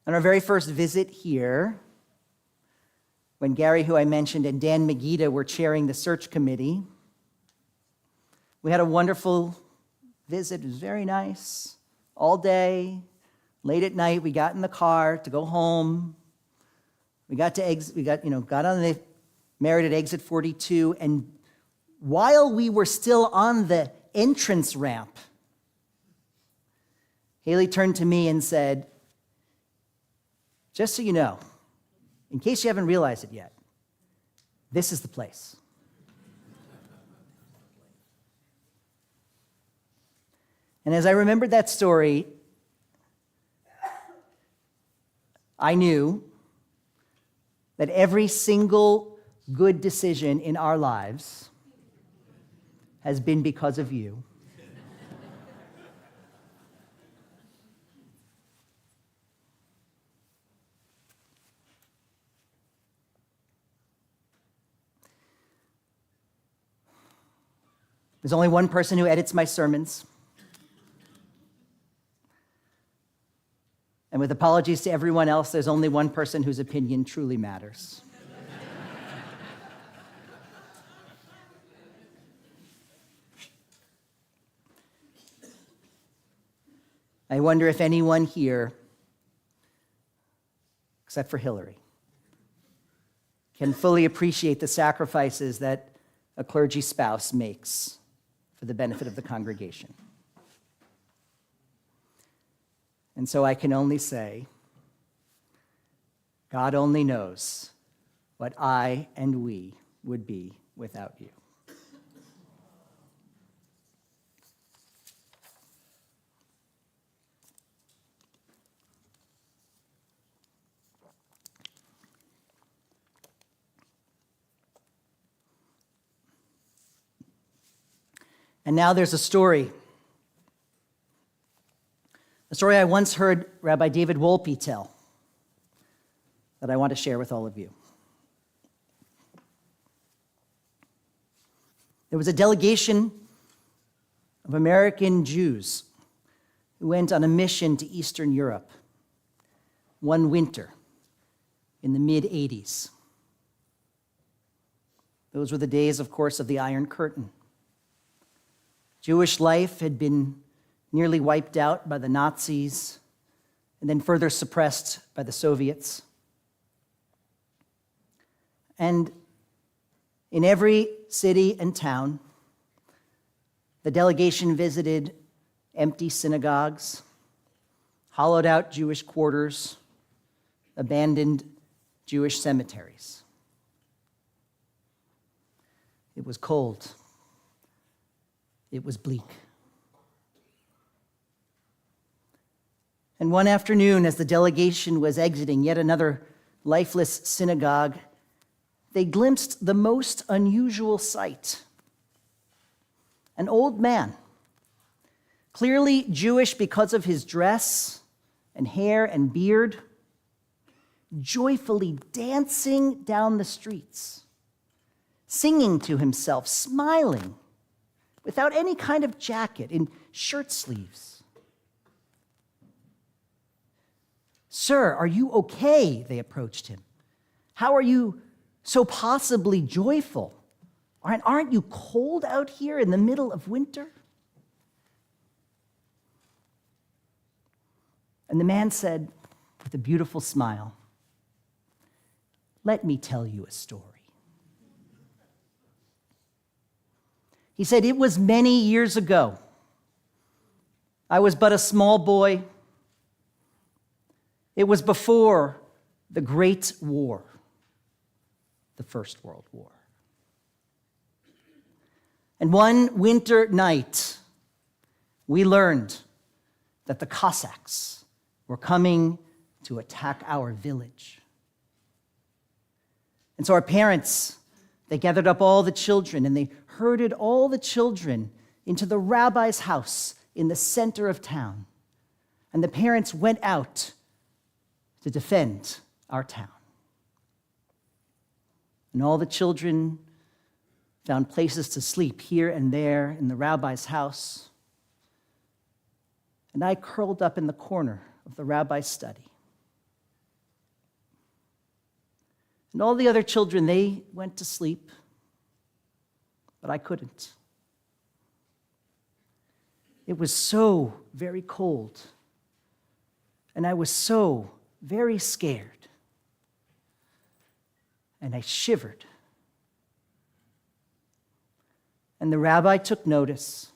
On our very first visit here, when Gary, who I mentioned, and Dan Megida were chairing the search committee, we had a wonderful visit. It was very nice. All day, late at night, we got in the car to go home. We got on the Merit at exit 42, and while we were still on the entrance ramp, Haley turned to me and said, "Just so you know, in case you haven't realized it yet, this is the place." And as I remembered that story, I knew that every single good decision in our lives has been because of you. There's only one person who edits my sermons. And with apologies to everyone else, there's only one person whose opinion truly matters. I wonder if anyone here, except for Hillary, can fully appreciate the sacrifices that a clergy spouse makes for the benefit of the congregation. And so I can only say, God only knows what I and we would be without you. And now there's a story I once heard Rabbi David Wolpe tell that I want to share with all of you. There was a delegation of American Jews who went on a mission to Eastern Europe one winter in the mid-'80s. Those were the days, of course, of the Iron Curtain. Jewish life had been nearly wiped out by the Nazis and then further suppressed by the Soviets. And in every city and town, the delegation visited empty synagogues, hollowed out Jewish quarters, abandoned Jewish cemeteries. It was cold. It was bleak. And one afternoon, as the delegation was exiting yet another lifeless synagogue, they glimpsed the most unusual sight. An old man, clearly Jewish because of his dress and hair and beard, joyfully dancing down the streets, singing to himself, smiling, without any kind of jacket, in shirt sleeves. "Sir, are you okay?" they approached him. "How are you so possibly joyful? Aren't you cold out here in the middle of winter?" And the man said, with a beautiful smile, "Let me tell you a story. He said, "It was many years ago. I was but a small boy. It was before the Great War, the First World War. And one winter night, we learned that the Cossacks were coming to attack our village. And so our parents, they gathered up all the children and they herded all the children into the rabbi's house in the center of town. And the parents went out to defend our town. And all the children found places to sleep here and there in the rabbi's house. And I curled up in the corner of the rabbi's study. And all the other children, they went to sleep, but I couldn't. It was so very cold, and I was so very scared, and I shivered. And the rabbi took notice,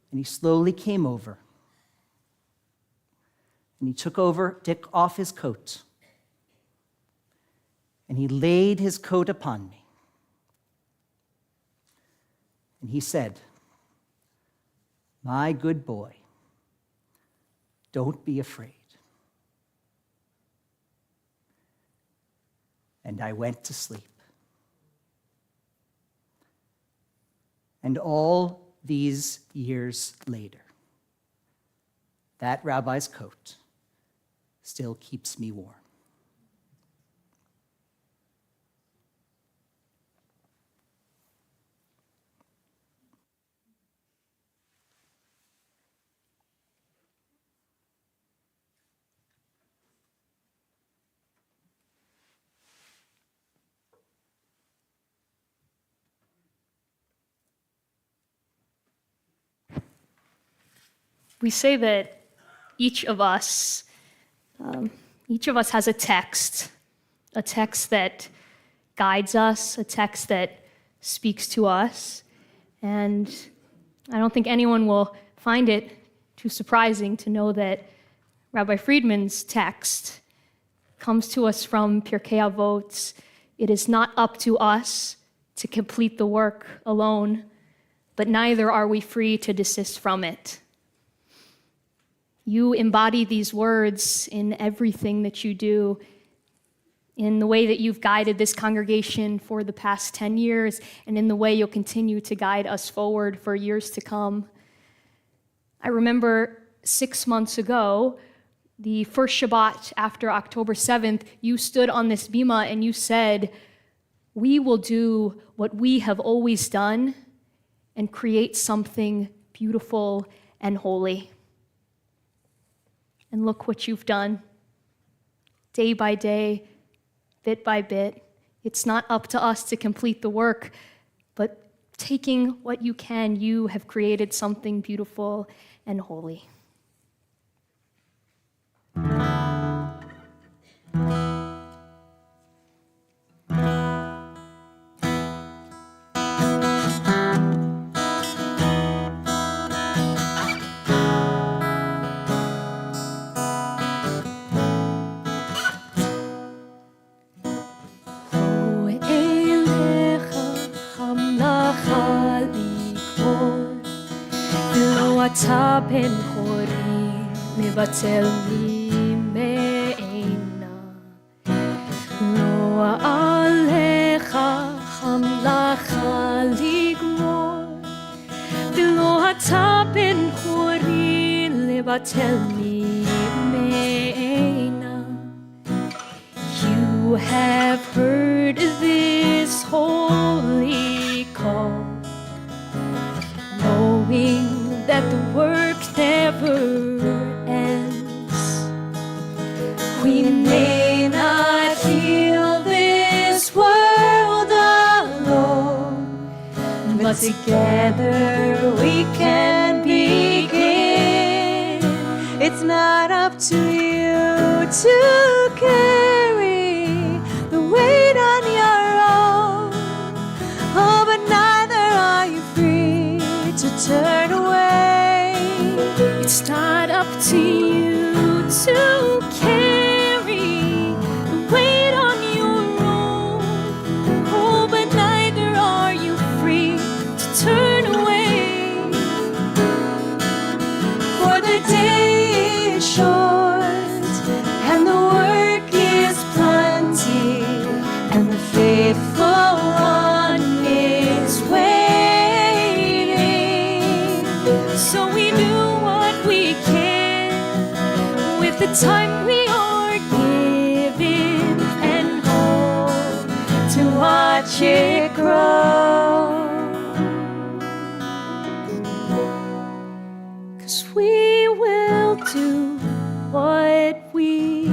and he slowly came over, and he took off his coat, and he laid his coat upon me. And he said, "My good boy, don't be afraid." And I went to sleep. And all these years later, that rabbi's coat still keeps me warm. We say that each of us has a text that guides us, a text that speaks to us. And I don't think anyone will find it too surprising to know that Rabbi Friedman's text comes to us from Pirkei Avot. It is not up to us to complete the work alone, but neither are we free to desist from it. You embody these words in everything that you do, in the way that you've guided this congregation for the past 10 years, and in the way you'll continue to guide us forward for years to come. I remember 6 months ago, the first Shabbat after October 7th, you stood on this bima and you said, "We will do what we have always done and create something beautiful and holy." And look what you've done. Day by day, bit by bit. It's not up to us to complete the work, but taking what you can, you have created something beautiful and holy. אתה בן חורי מבטל ממעינה לא עליך חמלך לגמור ולא אתה בן חורי לבטל ממעינה. You have heard this holy call, knowing that the work never ends. We may not heal this world alone, but together we can begin. It's not up to you to carry the weight on your own, oh, but neither are you free to carry the weight on your own. Oh, but neither are you free to turn away. For the day is short and the work is plenty, and the faithful one is waiting. So we do what we can with the time we are given, and hope to watch it grow. 'Cause we will do what we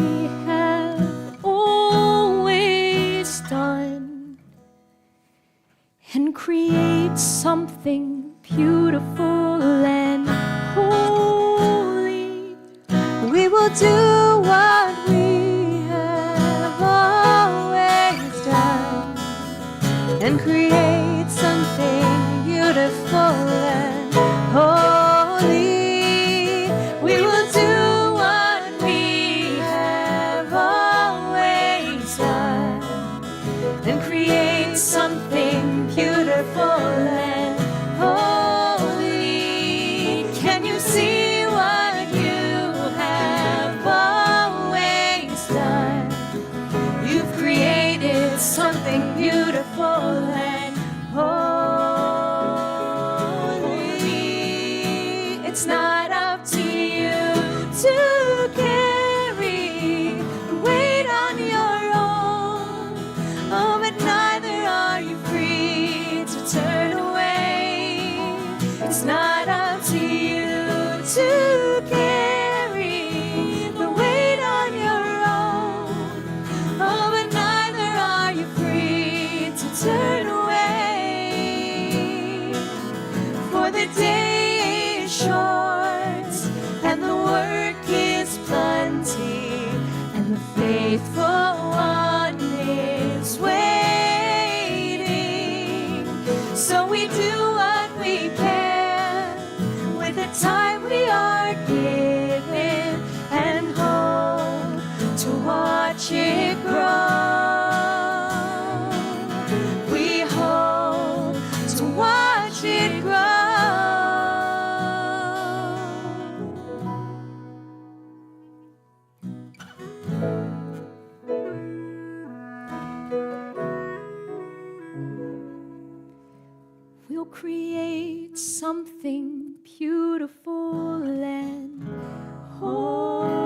have always done and create something beautiful and holy. We will do what we have always done and create something beautiful and holy. We will do what we have always done and create something beautiful and holy. Can you see what you have always done? You've created something beautiful and holy. It's not up to you to carry the weight on your own. Oh, but neither are you free to turn away. It's not up to you to carry the weight on your own. Oh, but neither are you free to turn away. For the day is short and the work is plenty, and the faithful one is waiting. So we do what we can with the time we are given, and hope to watch it grow. We hope to watch it grow. We'll create something beautiful and holy.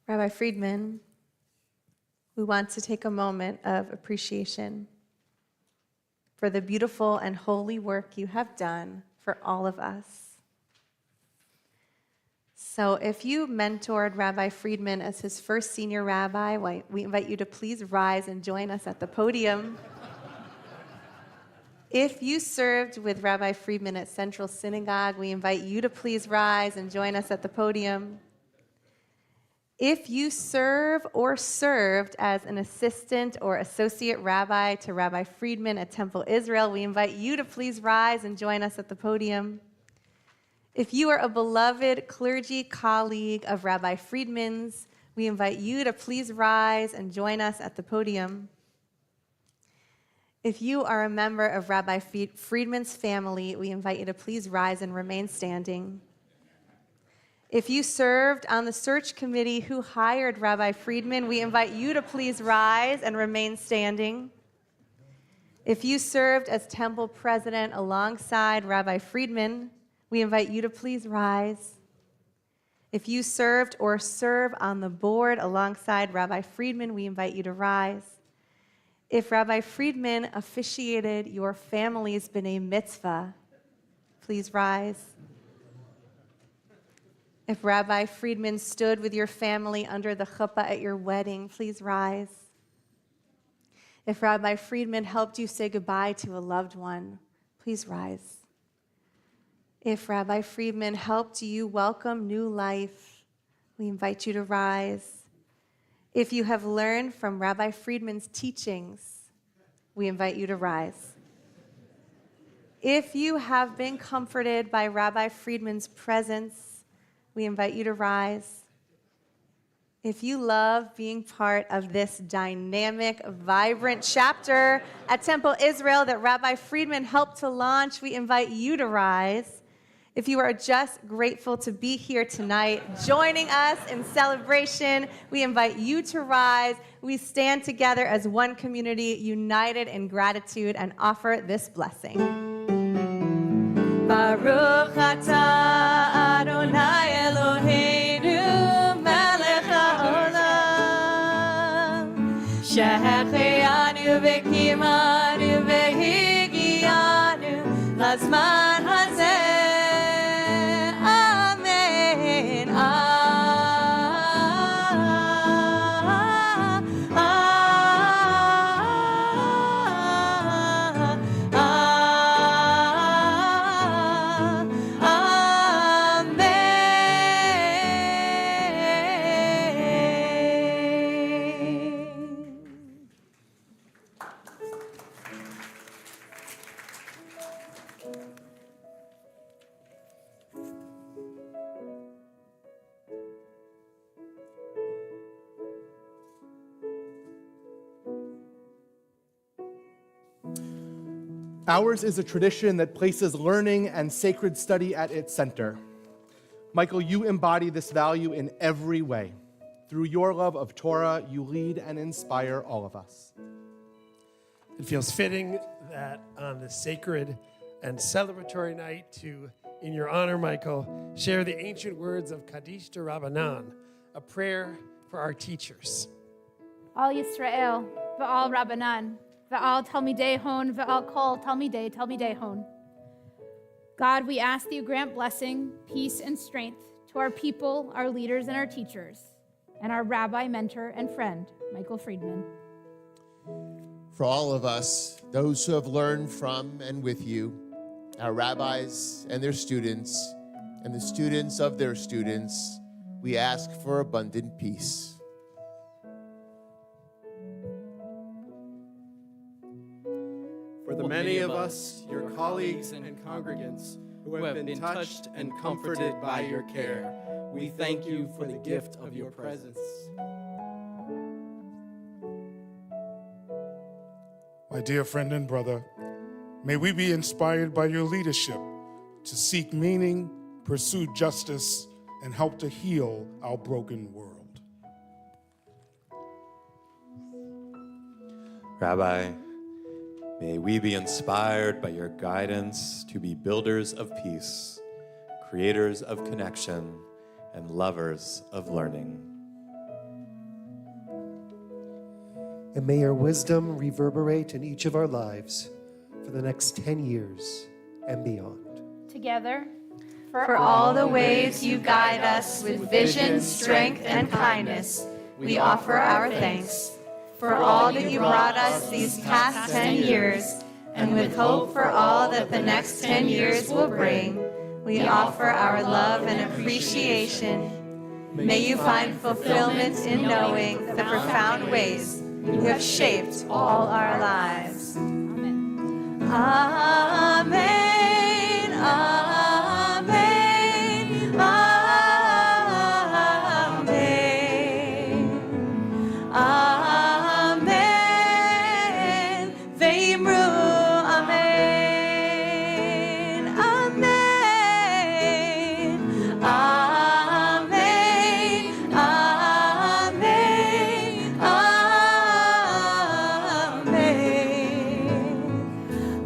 Rabbi Friedman, we want to take a moment of appreciation for the beautiful and holy work you have done for all of us. So if you mentored Rabbi Friedman as his first senior rabbi, we invite you to please rise and join us at the podium. If you served with Rabbi Friedman at Central Synagogue, we invite you to please rise and join us at the podium. If you serve or served as an assistant or associate rabbi to Rabbi Friedman at Temple Israel, we invite you to please rise and join us at the podium. If you are a beloved clergy colleague of Rabbi Friedman's, we invite you to please rise and join us at the podium. If you are a member of Rabbi Friedman's family, we invite you to please rise and remain standing. If you served on the search committee who hired Rabbi Friedman, we invite you to please rise and remain standing. If you served as temple president alongside Rabbi Friedman, we invite you to please rise. If you served or serve on the board alongside Rabbi Friedman, we invite you to rise. If Rabbi Friedman officiated your family's B'nai Mitzvah, please rise. If Rabbi Friedman stood with your family under the chuppah at your wedding, please rise. If Rabbi Friedman helped you say goodbye to a loved one, please rise. If Rabbi Friedman helped you welcome new life we invite you to rise. If you have learned from Rabbi Friedman's teachings, we invite you to rise. If you have been comforted by Rabbi Friedman's presence, we invite you to rise. If you love being part of this dynamic, vibrant chapter at Temple Israel that Rabbi Friedman helped to launch, we invite you to rise. If you are just grateful to be here tonight, joining us in celebration, we invite you to rise. We stand together as one community, united in gratitude, and offer this blessing. Baruch atah Adonai Eloheinu melech haolam shehechianu v'kimanu v'higianu lazman hazeh. Amen. Ours is a tradition that places learning and sacred study at its center. Michael, you embody this value in every way. Through your love of Torah, you lead and inspire all of us. It feels fitting that on this sacred and celebratory night to, in your honor, Michael, share the ancient words of Kaddish de Rabbanan, a prayer for our teachers. All Yisrael, v'al Rabbanan, v'al Talmidei Hon, v'al Kol Talmidei Hon. God, we ask that you grant blessing, peace, and strength to our people, our leaders, and our teachers, and our rabbi, mentor, and friend, Michael Friedman. For all of us, those who have learned from and with you, our rabbis and their students, and the students of their students, we ask for abundant peace. For the many of us, your colleagues and congregants, who have been touched and comforted by your care, we thank you for the gift of your presence. My dear friend and brother, may we be inspired by your leadership to seek meaning, pursue justice, and help to heal our broken world. Rabbi, may we be inspired by your guidance to be builders of peace, creators of connection, and lovers of learning. And may your wisdom reverberate in each of our lives for the next 10 years and beyond. Together, For all the ways you guide us with vision, strength, and kindness, we offer our thanks. For all that you brought us these past 10 years, and with hope for all that the next 10 years will bring, we offer our love and appreciation. May you find fulfillment in knowing the profound ways you have shaped all our lives. Amen. Amen. Amen. Amen. Amen. Ve'imru. Amen. Amen. Amen. Amen. Amen.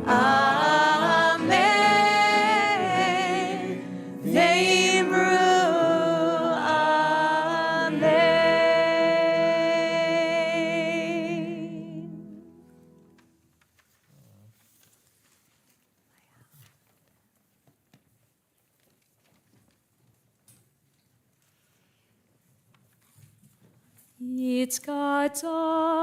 Amen. Ve'imru. Amen. It's God's all.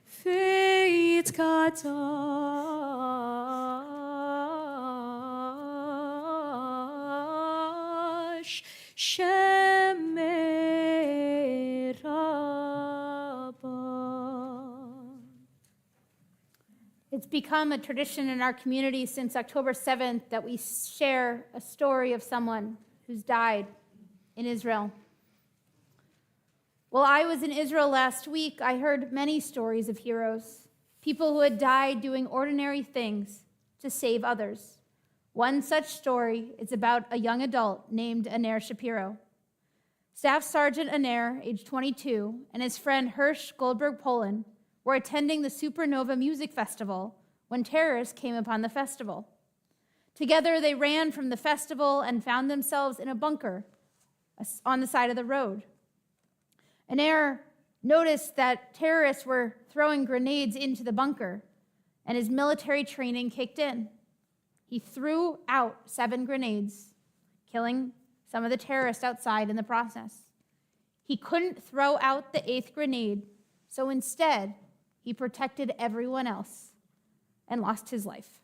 Faith God's all. Shemeh Rabbah. It's become a tradition in our community since October 7th that we share a story of someone who's died in Israel. While I was in Israel last week, I heard many stories of heroes, people who had died doing ordinary things to save others. One such story is about a young adult named Aner Shapiro. Staff Sergeant Aner, age 22, and his friend Hirsch Goldberg Poland were attending the Supernova Music Festival when terrorists came upon the festival. Together, they ran from the festival and found themselves in a bunker on the side of the road. Aner noticed that terrorists were throwing grenades into the bunker, and his military training kicked in. He threw out 7 grenades, killing some of the terrorists outside in the process. He couldn't throw out the 8th grenade, so instead, he protected everyone else and lost his life.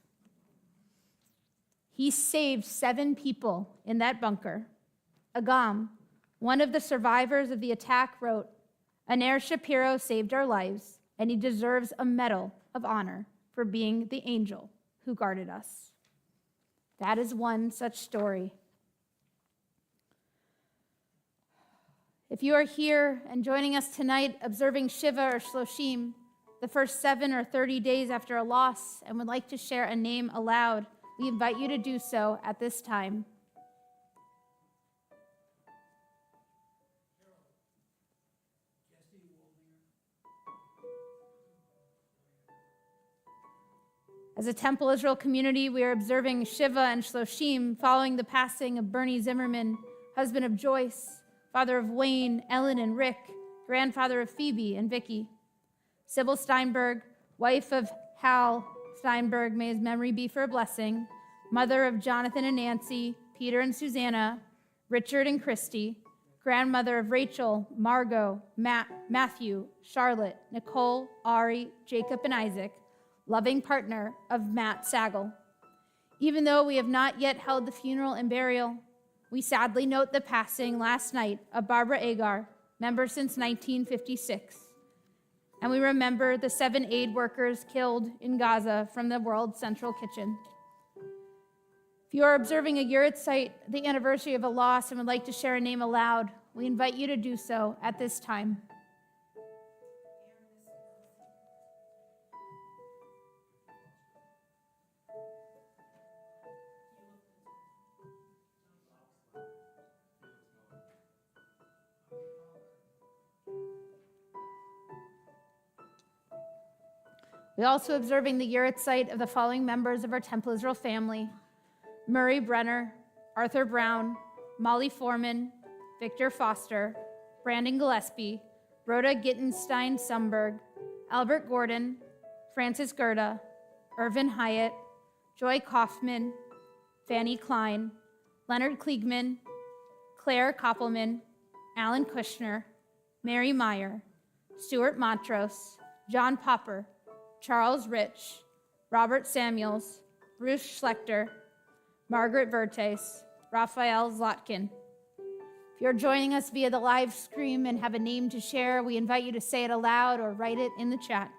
He saved 7 people in that bunker. Agam, one of the survivors of the attack, wrote, "Aner Shapiro saved our lives, and he deserves a medal of honor for being the angel who guarded us." That is one such story. If you are here and joining us tonight observing Shiva or Shloshim, the first 7 or 30 days after a loss, and would like to share a name aloud, we invite you to do so at this time. As a Temple Israel community, we are observing Shiva and Shloshim following the passing of Bernie Zimmerman, husband of Joyce, father of Wayne, Ellen, and Rick, grandfather of Phoebe and Vicky. Sybil Steinberg, wife of Hal Steinberg, may his memory be for a blessing, mother of Jonathan and Nancy, Peter and Susanna, Richard and Christy, grandmother of Rachel, Margot, Matthew, Charlotte, Nicole, Ari, Jacob, and Isaac, loving partner of Matt Sagal. Even though we have not yet held the funeral and burial, we sadly note the passing last night of Barbara Agar, member since 1956. And we remember the 7 aid workers killed in Gaza from the World Central Kitchen. If you are observing a Yurtzeit, the anniversary of a loss, and would like to share a name aloud, we invite you to do so at this time. We're also observing the Yurtzeit of the following members of our Temple Israel family: Murray Brenner, Arthur Brown, Molly Foreman, Victor Foster, Brandon Gillespie, Rhoda Gittenstein Sumberg, Albert Gordon, Francis Gerda, Irvin Hyatt, Joy Kaufman, Fanny Klein, Leonard Kliegman, Claire Koppelman, Alan Kushner, Mary Meyer, Stuart Montrose, John Popper, Charles Rich, Robert Samuels, Bruce Schlechter, Margaret Vertes, Raphael Zlotkin. If you're joining us via the live stream and have a name to share, we invite you to say it aloud or write it in the chat.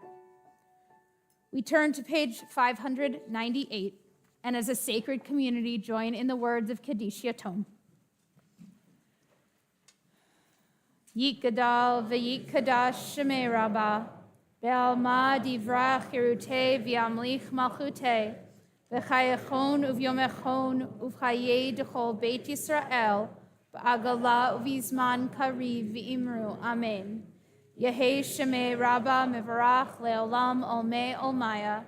We turn to page 598, and as a sacred community, join in the words of Kaddish Yatom. Yit Gadal v'yit Kadash Shemei Rabbah, Be'alma divrach Yerutei v'yamlich malchutei, v'chayechon uvyomechon uv'chayei d'chol Beit Yisrael, v'agala uv'izman kariv v'imru. Amen. Yehei Shemei Rabbah mevarach le'olam olmei olmaya,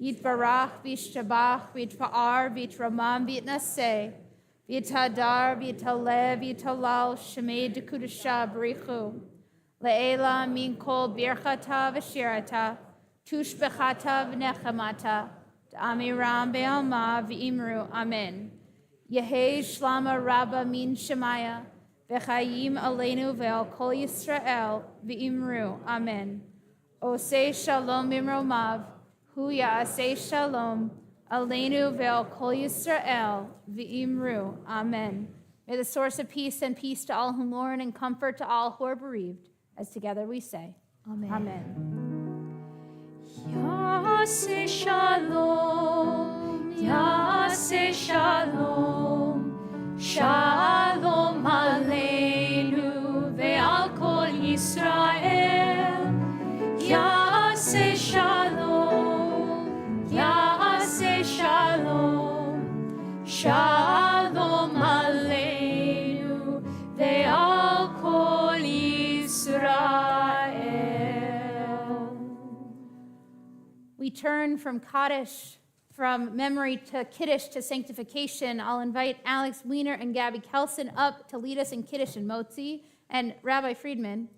yitbarach v'yishtabach v'yitpa'ar v'yitramam v'yitnaseh, v'yitadar v'yitaleh v'yitalal Shemei d'kudasha b'richu. Le'ela min kol birchata v'shirata, tushbechata v'nechamata, d'amiram be'alma v'imru. Amen. Yehei shlama rabba min shemaya, v'chayim aleinu ve'al kol Yisrael v'imru. Amen. Osei shalom imromav, hu ya'asei shalom, aleinu ve'al kol Yisrael v'imru. Amen. May the source of peace send peace to all who mourn and comfort to all who are bereaved, as together we say, Amen. Amen. Yaseh shalom, Yaseh shalom, shalom aleinu ve'al kol Yisrael. Yaseh shalom, Yaseh shalom, shalom aleinu ve'al kol Yisrael. We turn from Kaddish, from memory to Kiddush to sanctification. I'll invite Alex Wiener and Gabby Kelson up to lead us in Kiddush and Motzi. And Rabbi Friedman,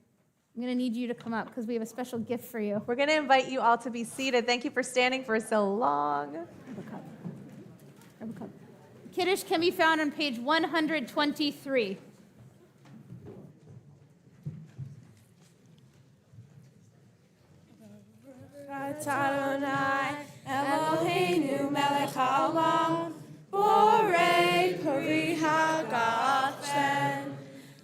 I'm going to need you to come up because we have a special gift for you. We're going to invite you all to be seated. Thank you for standing for so long. Grab a cup. Kiddush can be found on page 123. Adonai, Eloheinu melech haolam, borei pori hagafen.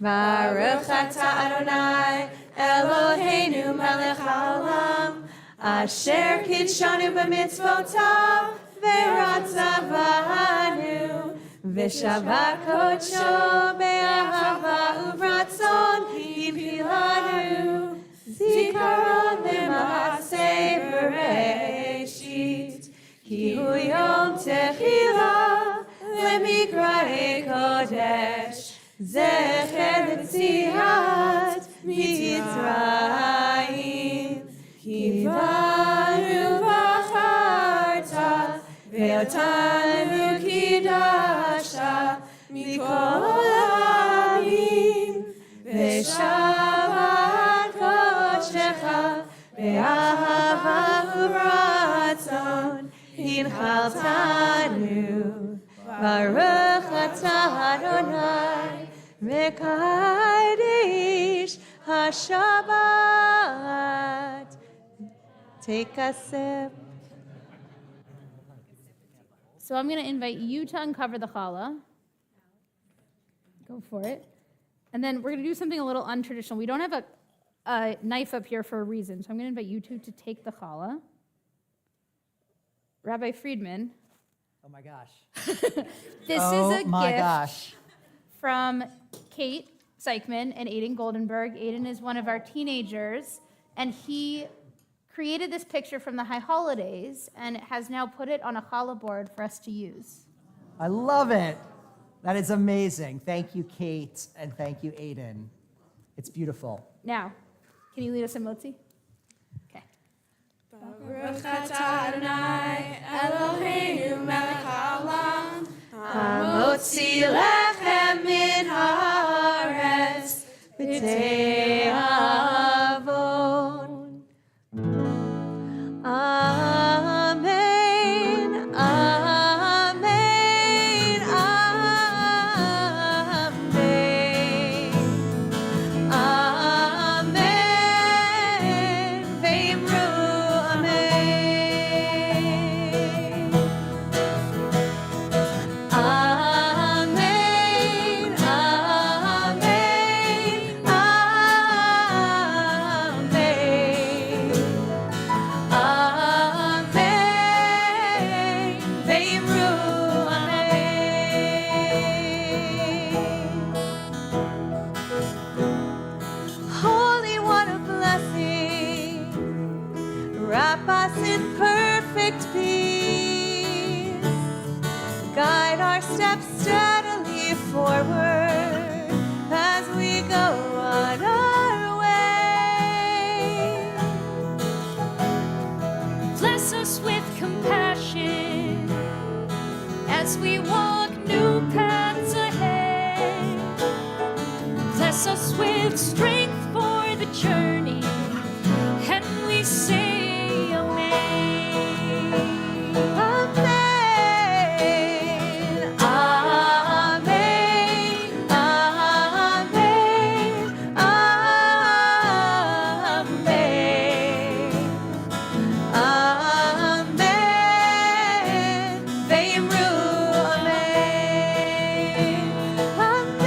Baruch atah Adonai, Eloheinu melech haolam, asher kidshanu b'mitzvotav, v'ratzavanu, v'shavat kodsho be'ahava uvratzon hipilanu. Zikaron lema'aseh bereshit, ki hu yom tehila lemikra'ei kodesh, zecher l'tziat mitzrayim, ki banu v'acharta ve'otanu kidashta mikol ha'amim ve'shavat kodshecha ve'ahava uvratzon hinchaltanu. Baruch atah Adonai mekadesh haShabbat. Take a sip. So I'm going to invite you to uncover the challah. Go for it. And then we're going to do something a little untraditional. We don't have a knife up here for a reason, so I'm going to invite you two to take the challah. Rabbi Friedman. Oh my gosh. This Oh is a my gift gosh. from Kate Seichman and Aiden Goldenberg. Aiden is one of our teenagers, and he created this picture from the High Holidays and has now put it on a challah board for us to use. I love it. That is amazing. Thank you, Kate, and thank you, Aiden. It's beautiful. Now, can you lead us in Motzi? Okay. Baruch atah Adonai, Eloheinu melech haolam, hamotzi lechem min haaretz, b'te'avon. Amen, amen, amen, amen, v'imru amen. Amen, amen, amen, v'imru amen. Holy One of blessing, wrap us in perfect peace. Guide our steps steadily forward as we go on our way. Bless us with compassion as we walk new paths ahead. Bless us with strength for the journey, and we say amen. Amen, amen, amen, amen, amen, v'imru amen. Amen.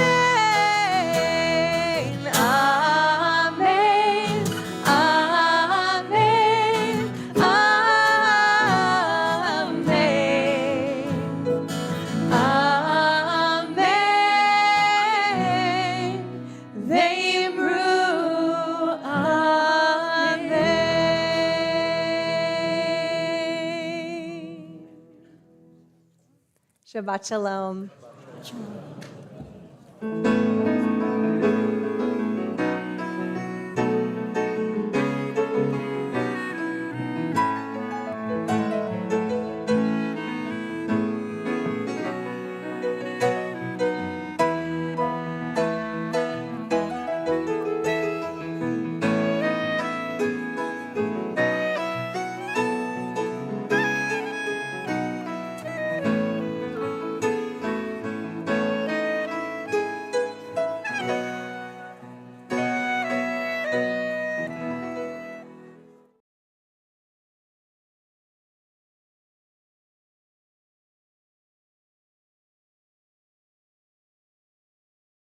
Shabbat shalom. Shalom.